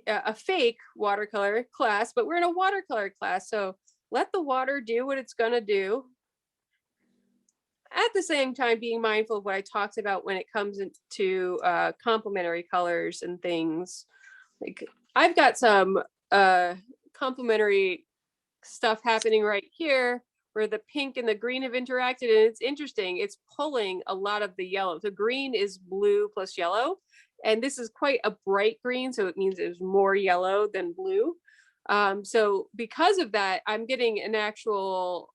a fake watercolor class, but we're in a watercolor class. So let the water do what it's going to do. At the same time, being mindful of what I talked about when it comes into complementary colors and things. Like I've got some complementary stuff happening right here where the pink and the green have interacted, and it's interesting. It's pulling a lot of the yellow. The green is blue plus yellow, and this is quite a bright green, so it means there's more yellow than blue. So because of that, I'm getting an actual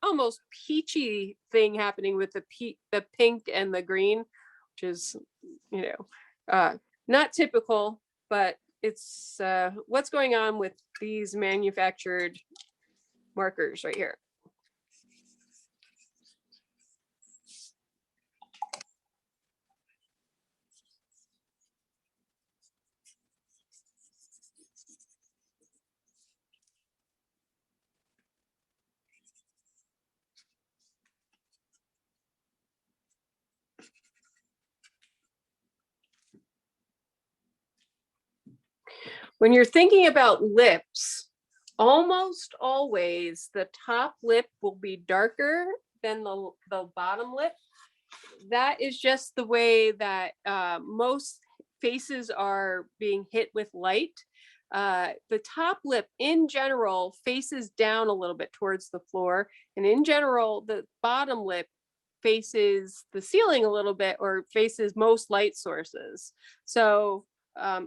almost peachy thing happening with the pink and the green, which is, you know, not typical, but it's what's going on with these manufactured markers right here. When you're thinking about lips, almost always the top lip will be darker than the bottom lip. That is just the way that most faces are being hit with light. The top lip in general faces down a little bit towards the floor, and in general the bottom lip faces the ceiling a little bit, or faces most light sources. So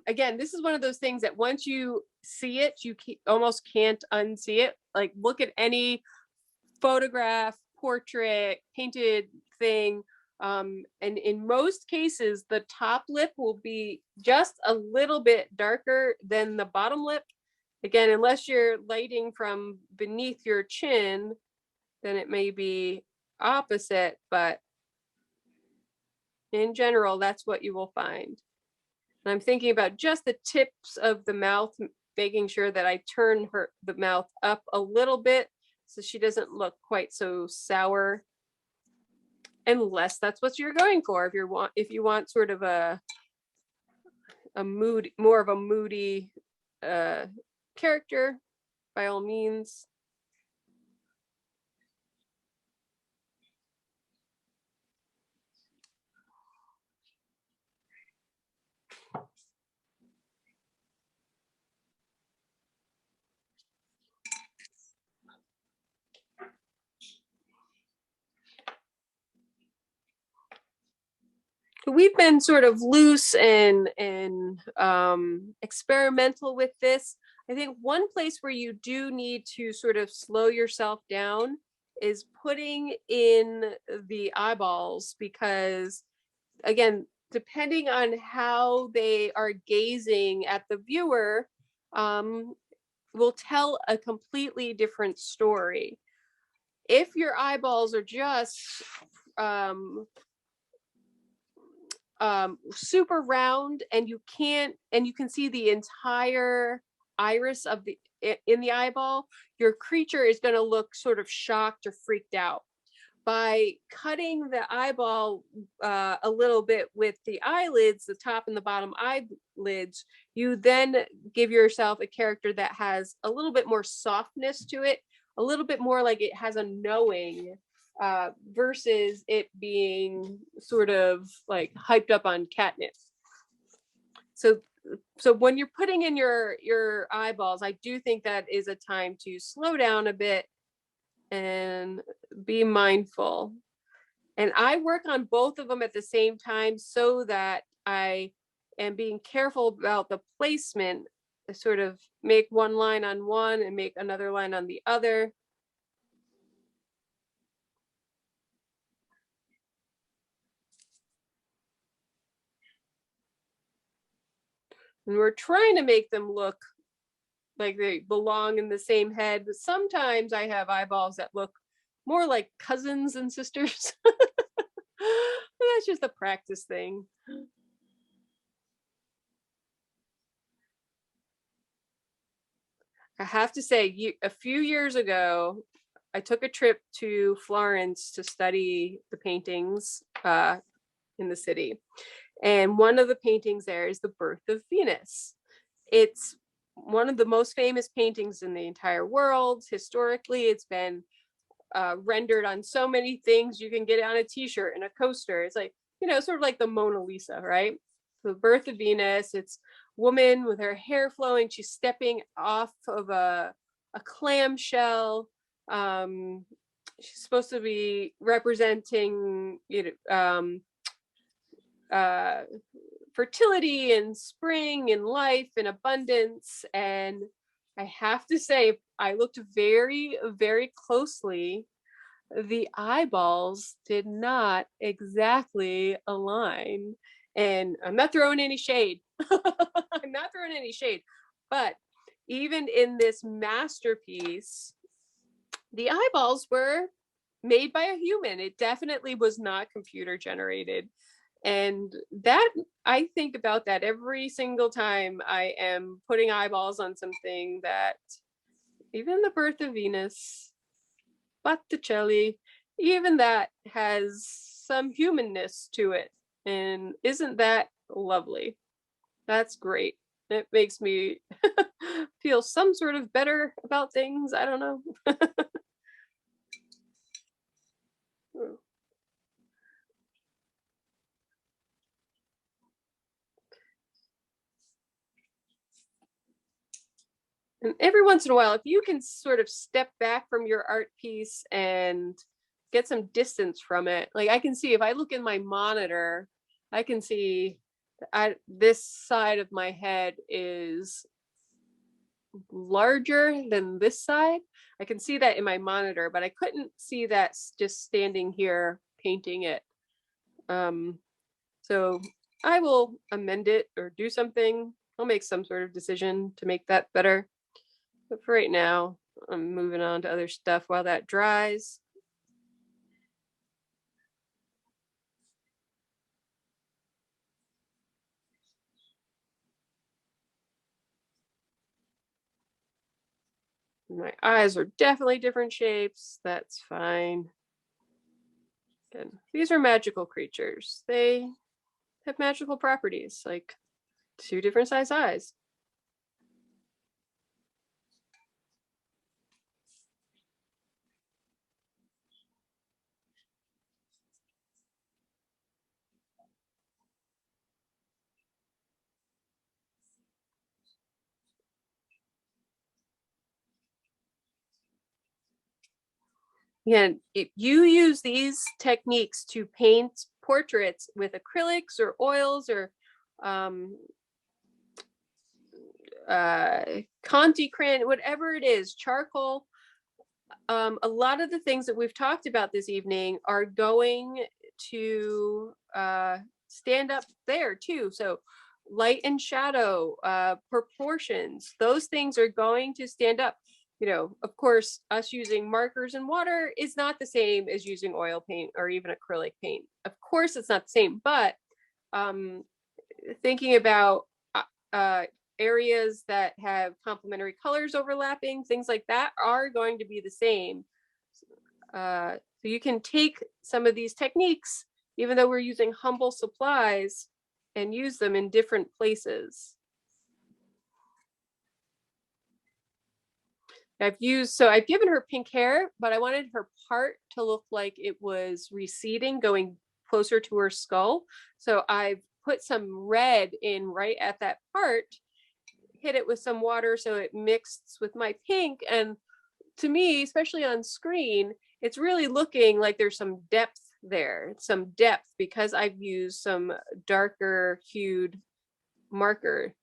again, this is one of those things that once you see it, you almost can't unsee it. Like look at any photograph, portrait, painted thing, and in most cases the top lip will be just a little bit darker than the bottom lip. Again, unless you're lighting from beneath your chin, then it may be opposite, but in general that's what you will find. And I'm thinking about just the tips of the mouth, making sure that I turn the mouth up a little bit so she doesn't look quite so sour, unless that's what you're going for. If you want sort of a more of a moody character, by all means. We've been sort of loose and experimental with this. I think one place where you do need to sort of slow yourself down is putting in the eyeballs, because again, depending on how they are gazing at the viewer, will tell a completely different story. If your eyeballs are just super round and you can see the entire iris of the in the eyeball, your creature is going to look sort of shocked or freaked out. By cutting the eyeball a little bit with the eyelids, the top and the bottom eyelids, you then give yourself a character that has a little bit more softness to it, a little bit more like it has a knowing, versus it being sort of like hyped up on catnip. So when you're putting in your eyeballs, I do think that is a time to slow down a bit and be mindful. And I work on both of them at the same time so that I am being careful about the placement. I sort of make one line on one and make another line on the other. And we're trying to make them look like they belong in the same head, but sometimes I have eyeballs that look more like cousins and sisters. That's just a practice thing. I have to say, a few years ago, I took a trip to Florence to study the paintings in the city. And one of the paintings there is The Birth of Venus. It's one of the most famous paintings in the entire world. Historically, it's been rendered on so many things. You can get it on a t-shirt and a coaster. It's like, sort of like the Mona Lisa, right? The Birth of Venus, it's woman with her hair flowing. She's stepping off of a clamshell. She's supposed to be representing, fertility and spring and life and abundance. And I have to say, I looked very, very closely. The eyeballs did not exactly align. And I'm not throwing any shade. I'm not throwing any shade. But even in this masterpiece, the eyeballs were made by a human. It definitely was not computer generated. And that, I think about that every single time I am putting eyeballs on something, that even The Birth of Venus, Botticelli, even that has some humanness to it. And isn't that lovely? That's great. It makes me feel some sort of better about things. I don't know. And every once in a while, if you can sort of step back from your art piece and get some distance from it, like I can see if I look in my monitor, I can see this side of my head is larger than this side. I can see that in my monitor, but I couldn't see that just standing here painting it. So I will amend it or do something. I'll make some sort of decision to make that better. But for right now, I'm moving on to other stuff while that dries. My eyes are definitely different shapes. That's fine. And these are magical creatures. They have magical properties. Like Two different size eyes. And if you use these techniques to paint portraits with acrylics or oils or Conti crayon, whatever it is, charcoal, a lot of the things that we've talked about this evening are going to stand up there too. So light and shadow, proportions, those things are going to stand up. You know, of course, us using markers and water is not the same as using oil paint or even acrylic paint. Of course, it's not the same, but thinking about areas that have complementary colors overlapping, things like that are going to be the same. So you can take some of these techniques, even though we're using humble supplies, and use them in different places. I've given her pink hair, but I wanted her part to look like it was receding, going closer to her skull. So I've put some red in right at that part, hit it with some water so it mixed with my pink. And to me, especially on screen, it's really looking like there's some depth there, some depth, because I've used some darker hued marker.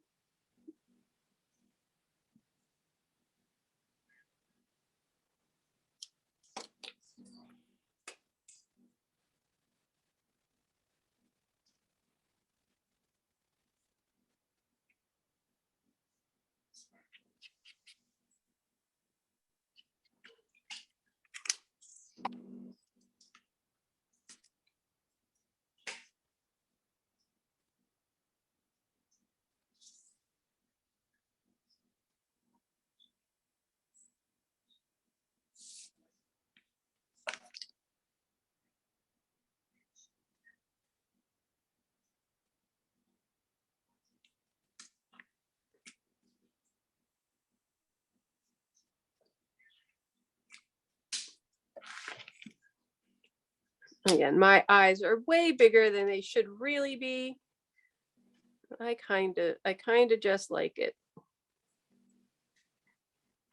Again, my eyes are way bigger than they should really be. I kind of just like it.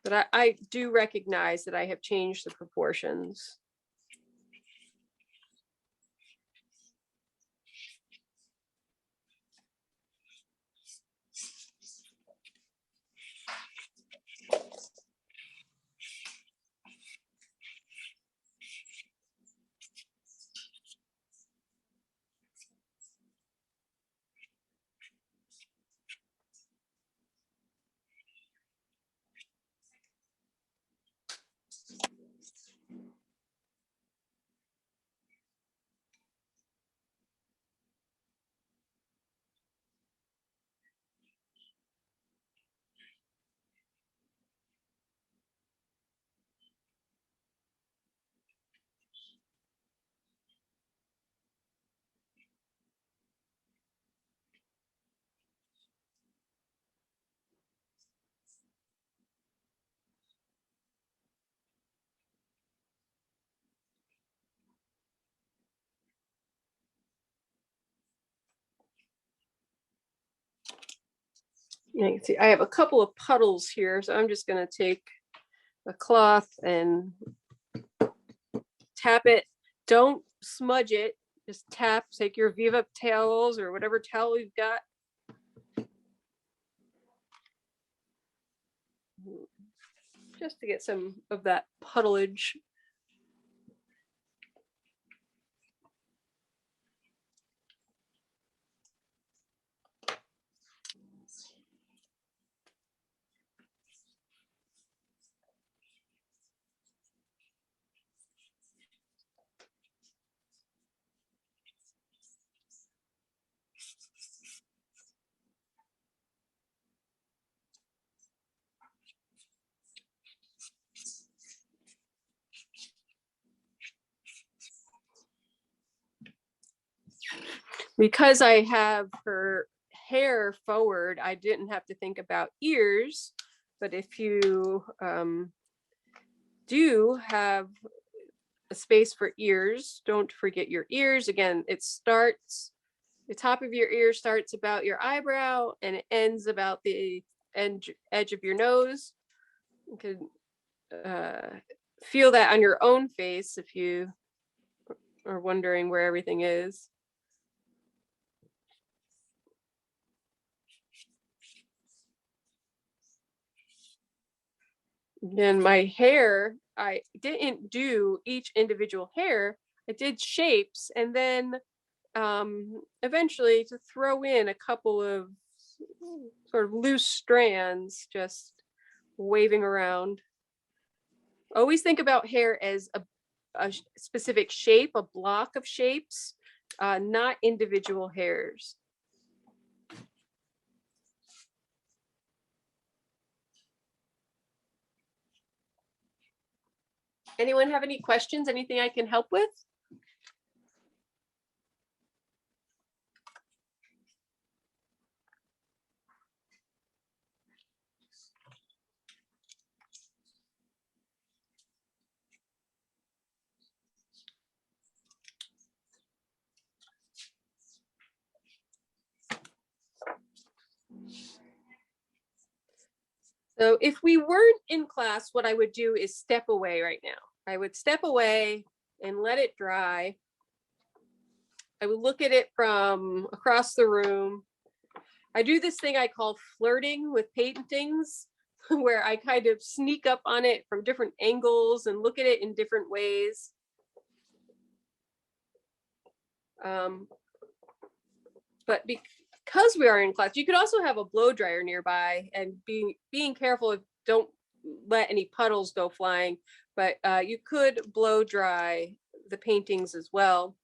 But I do recognize that I have changed the proportions. You can see I have a couple of puddles here, so I'm just going to take a cloth and tap it. Don't smudge it. Just tap. Take your Viva towels or whatever towel you've got. Just to get some of that puddleage. Because I have her hair forward, I didn't have to think about ears. But if you do have a space for ears, don't forget your ears. Again, it starts, the top of your ear starts about your eyebrow and it ends about the edge of your nose. You can feel that on your own face if you are wondering where everything is. Then my hair, I didn't do each individual hair. I did shapes, and then eventually to throw in a couple of sort of loose strands just waving around. Always think about hair as a specific shape, a block of shapes, not individual hairs. Anyone have any questions? Anything I can help with? So if we weren't in class, what I would do is step away right now. I would step away and let it dry. I would look at it from across the room. I do this thing I call flirting with paintings, where I kind of sneak up on it from different angles and look at it in different ways. But because we are in class, you could also have a blow dryer nearby and being careful, don't let any puddles go flying, but you could blow dry the paintings as well.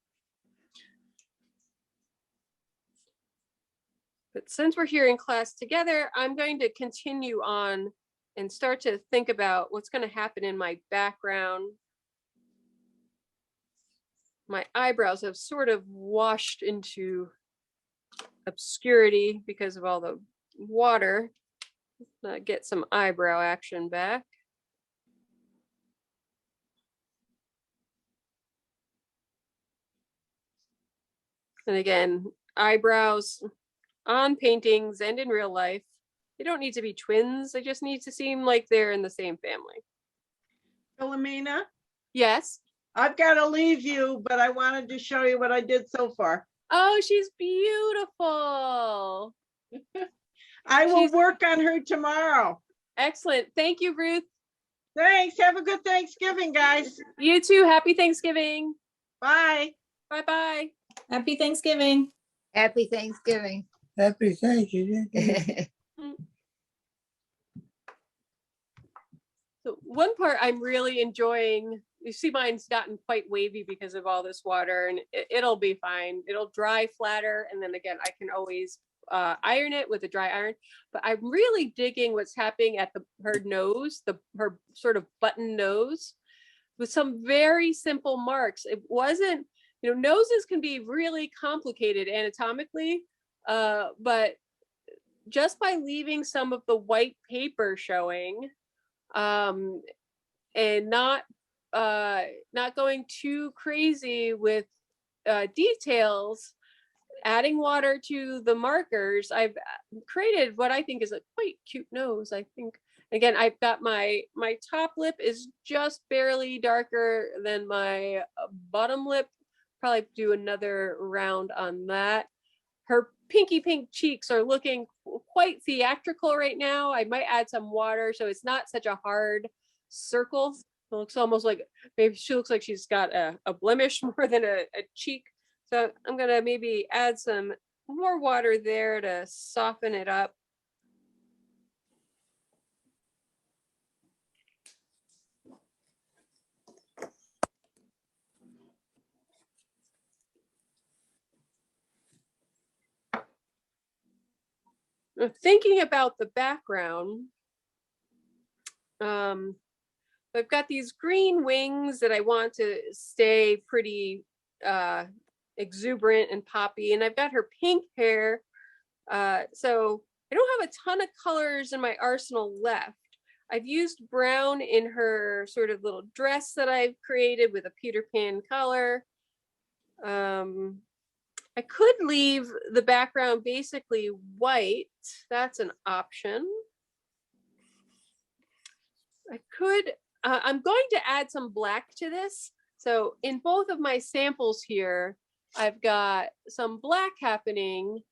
But since we're here in class together, I'm going to continue on and start to think about what's going to happen in my background. My eyebrows have sort of washed into obscurity because of all the water. Get some eyebrow action back. And again, eyebrows on paintings and in real life, they don't need to be twins. They just need to seem like they're in the same family. Philomena, Yes. I've got to leave you, but I wanted to show you what I did so far. Oh, she's beautiful. I will work on her tomorrow. Excellent. Thank you, Ruth. Thanks. Have a good Thanksgiving, guys. You too. Happy Thanksgiving. Bye. Bye-bye. Happy Thanksgiving. Happy Thanksgiving. Happy Thanksgiving. So one part I'm really enjoying, you see mine's gotten quite wavy because of all this water, and it'll be fine. It'll dry flatter, and then again, I can always iron it with a dry iron. But I'm really digging what's happening at her nose, her sort of button nose, with some very simple marks. It wasn't, noses can be really complicated anatomically, but just by leaving some of the white paper showing, and not going too crazy with details, adding water to the markers, I've created what I think is a quite cute nose. I think, again, I've got my top lip is just barely darker than my bottom lip. Probably do another round on that. Her pinky pink cheeks are looking quite theatrical right now. I might add some water so it's not such a hard circle. It looks almost like maybe she looks like she's got a blemish more than a cheek. So I'm gonna maybe add some more water there to soften it up. Thinking about the background, I've got these green wings that I want to stay pretty exuberant and poppy, and I've got her pink hair. So I don't have a ton of colors in my arsenal left. I've used brown in her sort of little dress that I've created with a Peter Pan color. I could leave the background basically white. That's an option. I could, I'm going to add some black to this. So in both of my samples here, I've got some black happening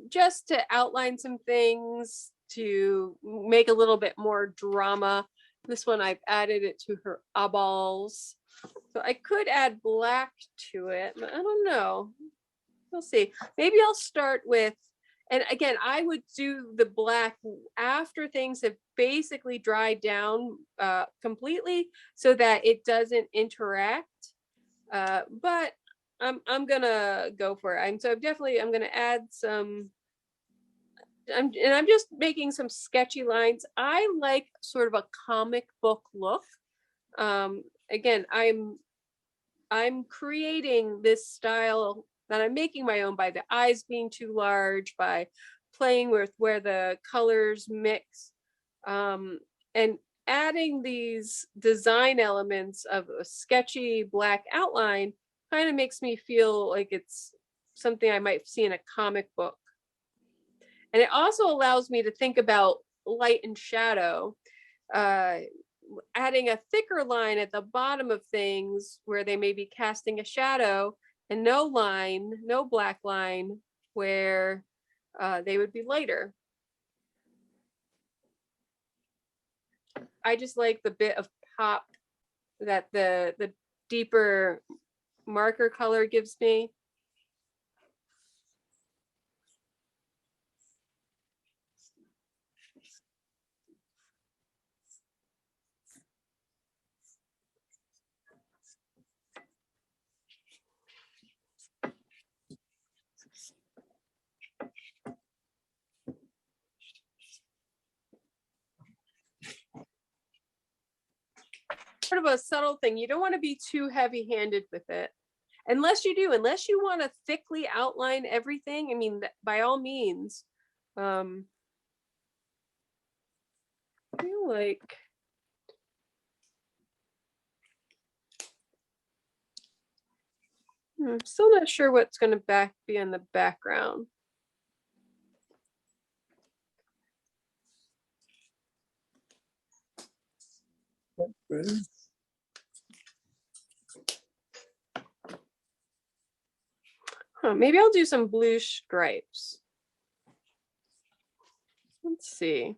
just to outline some things, to make a little bit more drama. This one I've added it to her eyeballs. So I could add black to it, but I don't know. We'll see. Maybe I'll start with, and again, I would do the black after things have basically dried down completely so that it doesn't interact. But I'm gonna go for it. I'm gonna add some. I'm just making some sketchy lines. I like sort of a comic book look. Again, I'm creating this style that I'm making my own by the eyes being too large, by playing with where the colors mix, and adding these design elements of a sketchy black outline kind of makes me feel like it's something I might see in a comic book. And it also allows me to think about light and shadow, adding a thicker line at the bottom of things where they may be casting a shadow, and no black line where they would be lighter. I just like the bit of pop that the deeper marker color gives me. Sort of a subtle thing. You don't want to be too heavy-handed with it. Unless you want to thickly outline everything, I mean, by all means. I feel like I'm still not sure what's going to be in the background. Maybe I'll do some blue stripes. Let's see.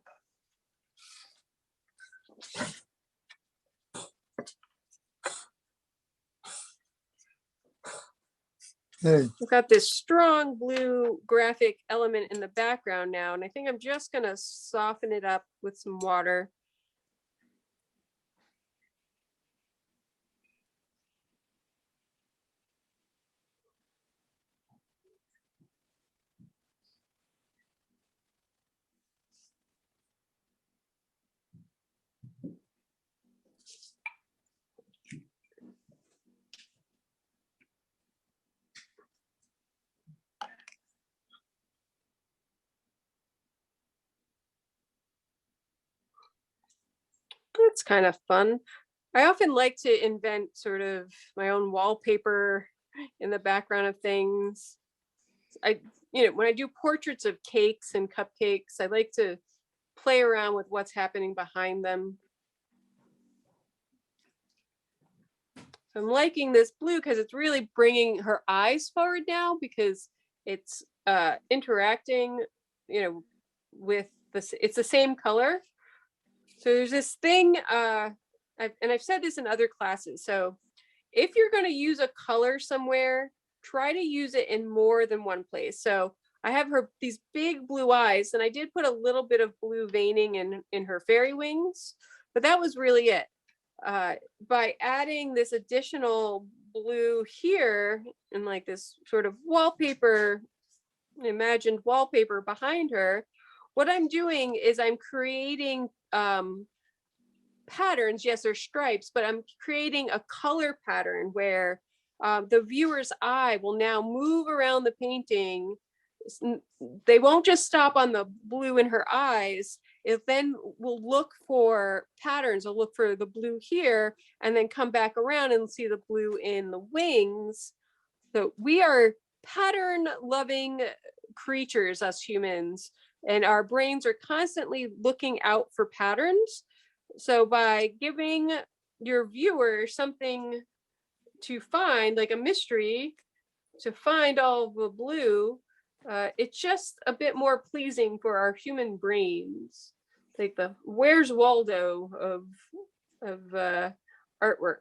Good. We've got this strong blue graphic element in the background now, and I think I'm just going to soften it up with some water. It's kind of fun. I often like to invent sort of my own wallpaper in the background of things. When I do portraits of cakes and cupcakes, I like to play around with what's happening behind them. So I'm liking this blue because it's really bringing her eyes forward now, because it's interacting, with this. It's the same color. So there's this thing, I've said this in other classes. So if you're going to use a color somewhere, try to use it in more than one place. So I have these big blue eyes, and I did put a little bit of blue veining in her fairy wings, but that was really it. By adding this additional blue here, and like this sort of wallpaper, imagined wallpaper behind her, what I'm doing is I'm creating patterns. Yes, they're stripes, but I'm creating a color pattern where the viewer's eye will now move around the painting they won't just stop on the blue in her eyes. It then will look for patterns. It'll look for the blue here and then come back around and see the blue in the wings. So we are pattern loving creatures, us humans, and our brains are constantly looking out for patterns. So by giving your viewer something to find, like a mystery, to find all the blue, it's just a bit more pleasing for our human brains. Like the Where's Waldo of artwork.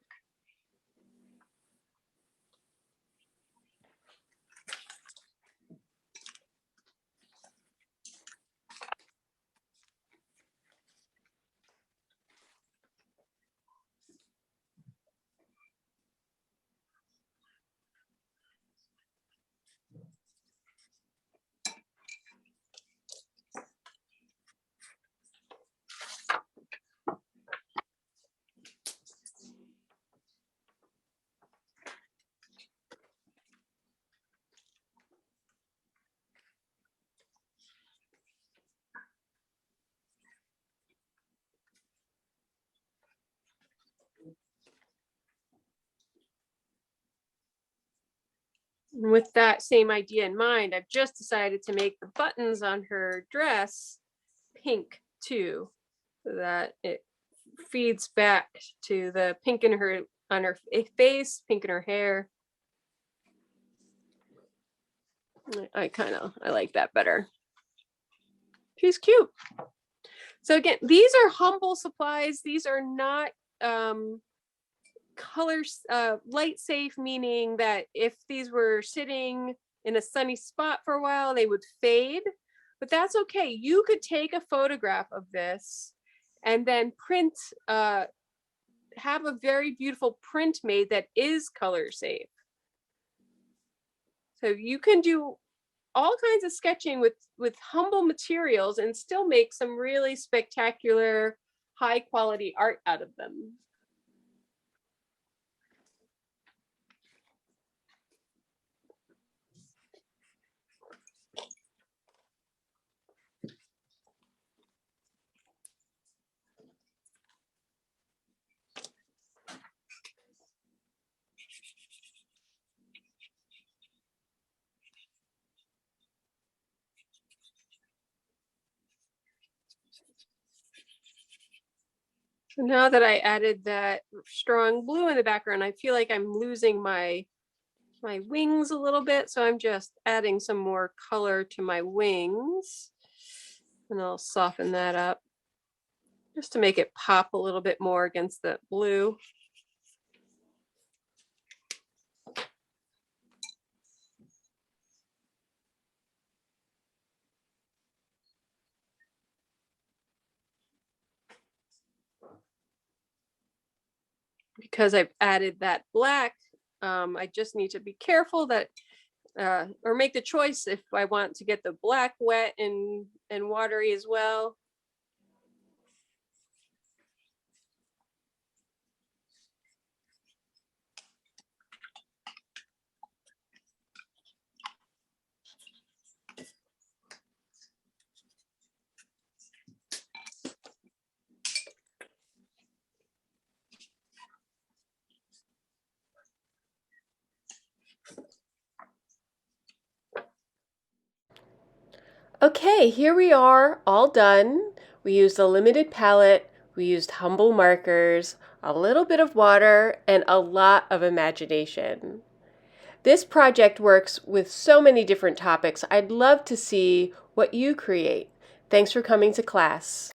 And with that same idea in mind, I've just decided to make the buttons on her dress pink too, so that it feeds back to the pink in her on her face, pink in her hair. I like that better. She's cute. So again, these are humble supplies. These are not colors, light safe, meaning that if these were sitting in a sunny spot for a while, they would fade, but that's okay. You could take a photograph of this and then print, have a very beautiful print made that is color safe. So you can do all kinds of sketching with humble materials and still make some really spectacular, high quality art out of them. So now that I added that strong blue in the background, I feel like I'm losing my wings a little bit. So I'm just adding some more color to my wings, and I'll soften that up just to make it pop a little bit more against the blue. Because I've added that black, I just need to be careful that, or make the choice if I want to get the black wet and watery as well. Okay, here we are, all done. We used a limited palette, we used humble markers, a little bit of water, and a lot of imagination. This project works with so many different topics. I'd love to see what you create. Thanks for coming to class.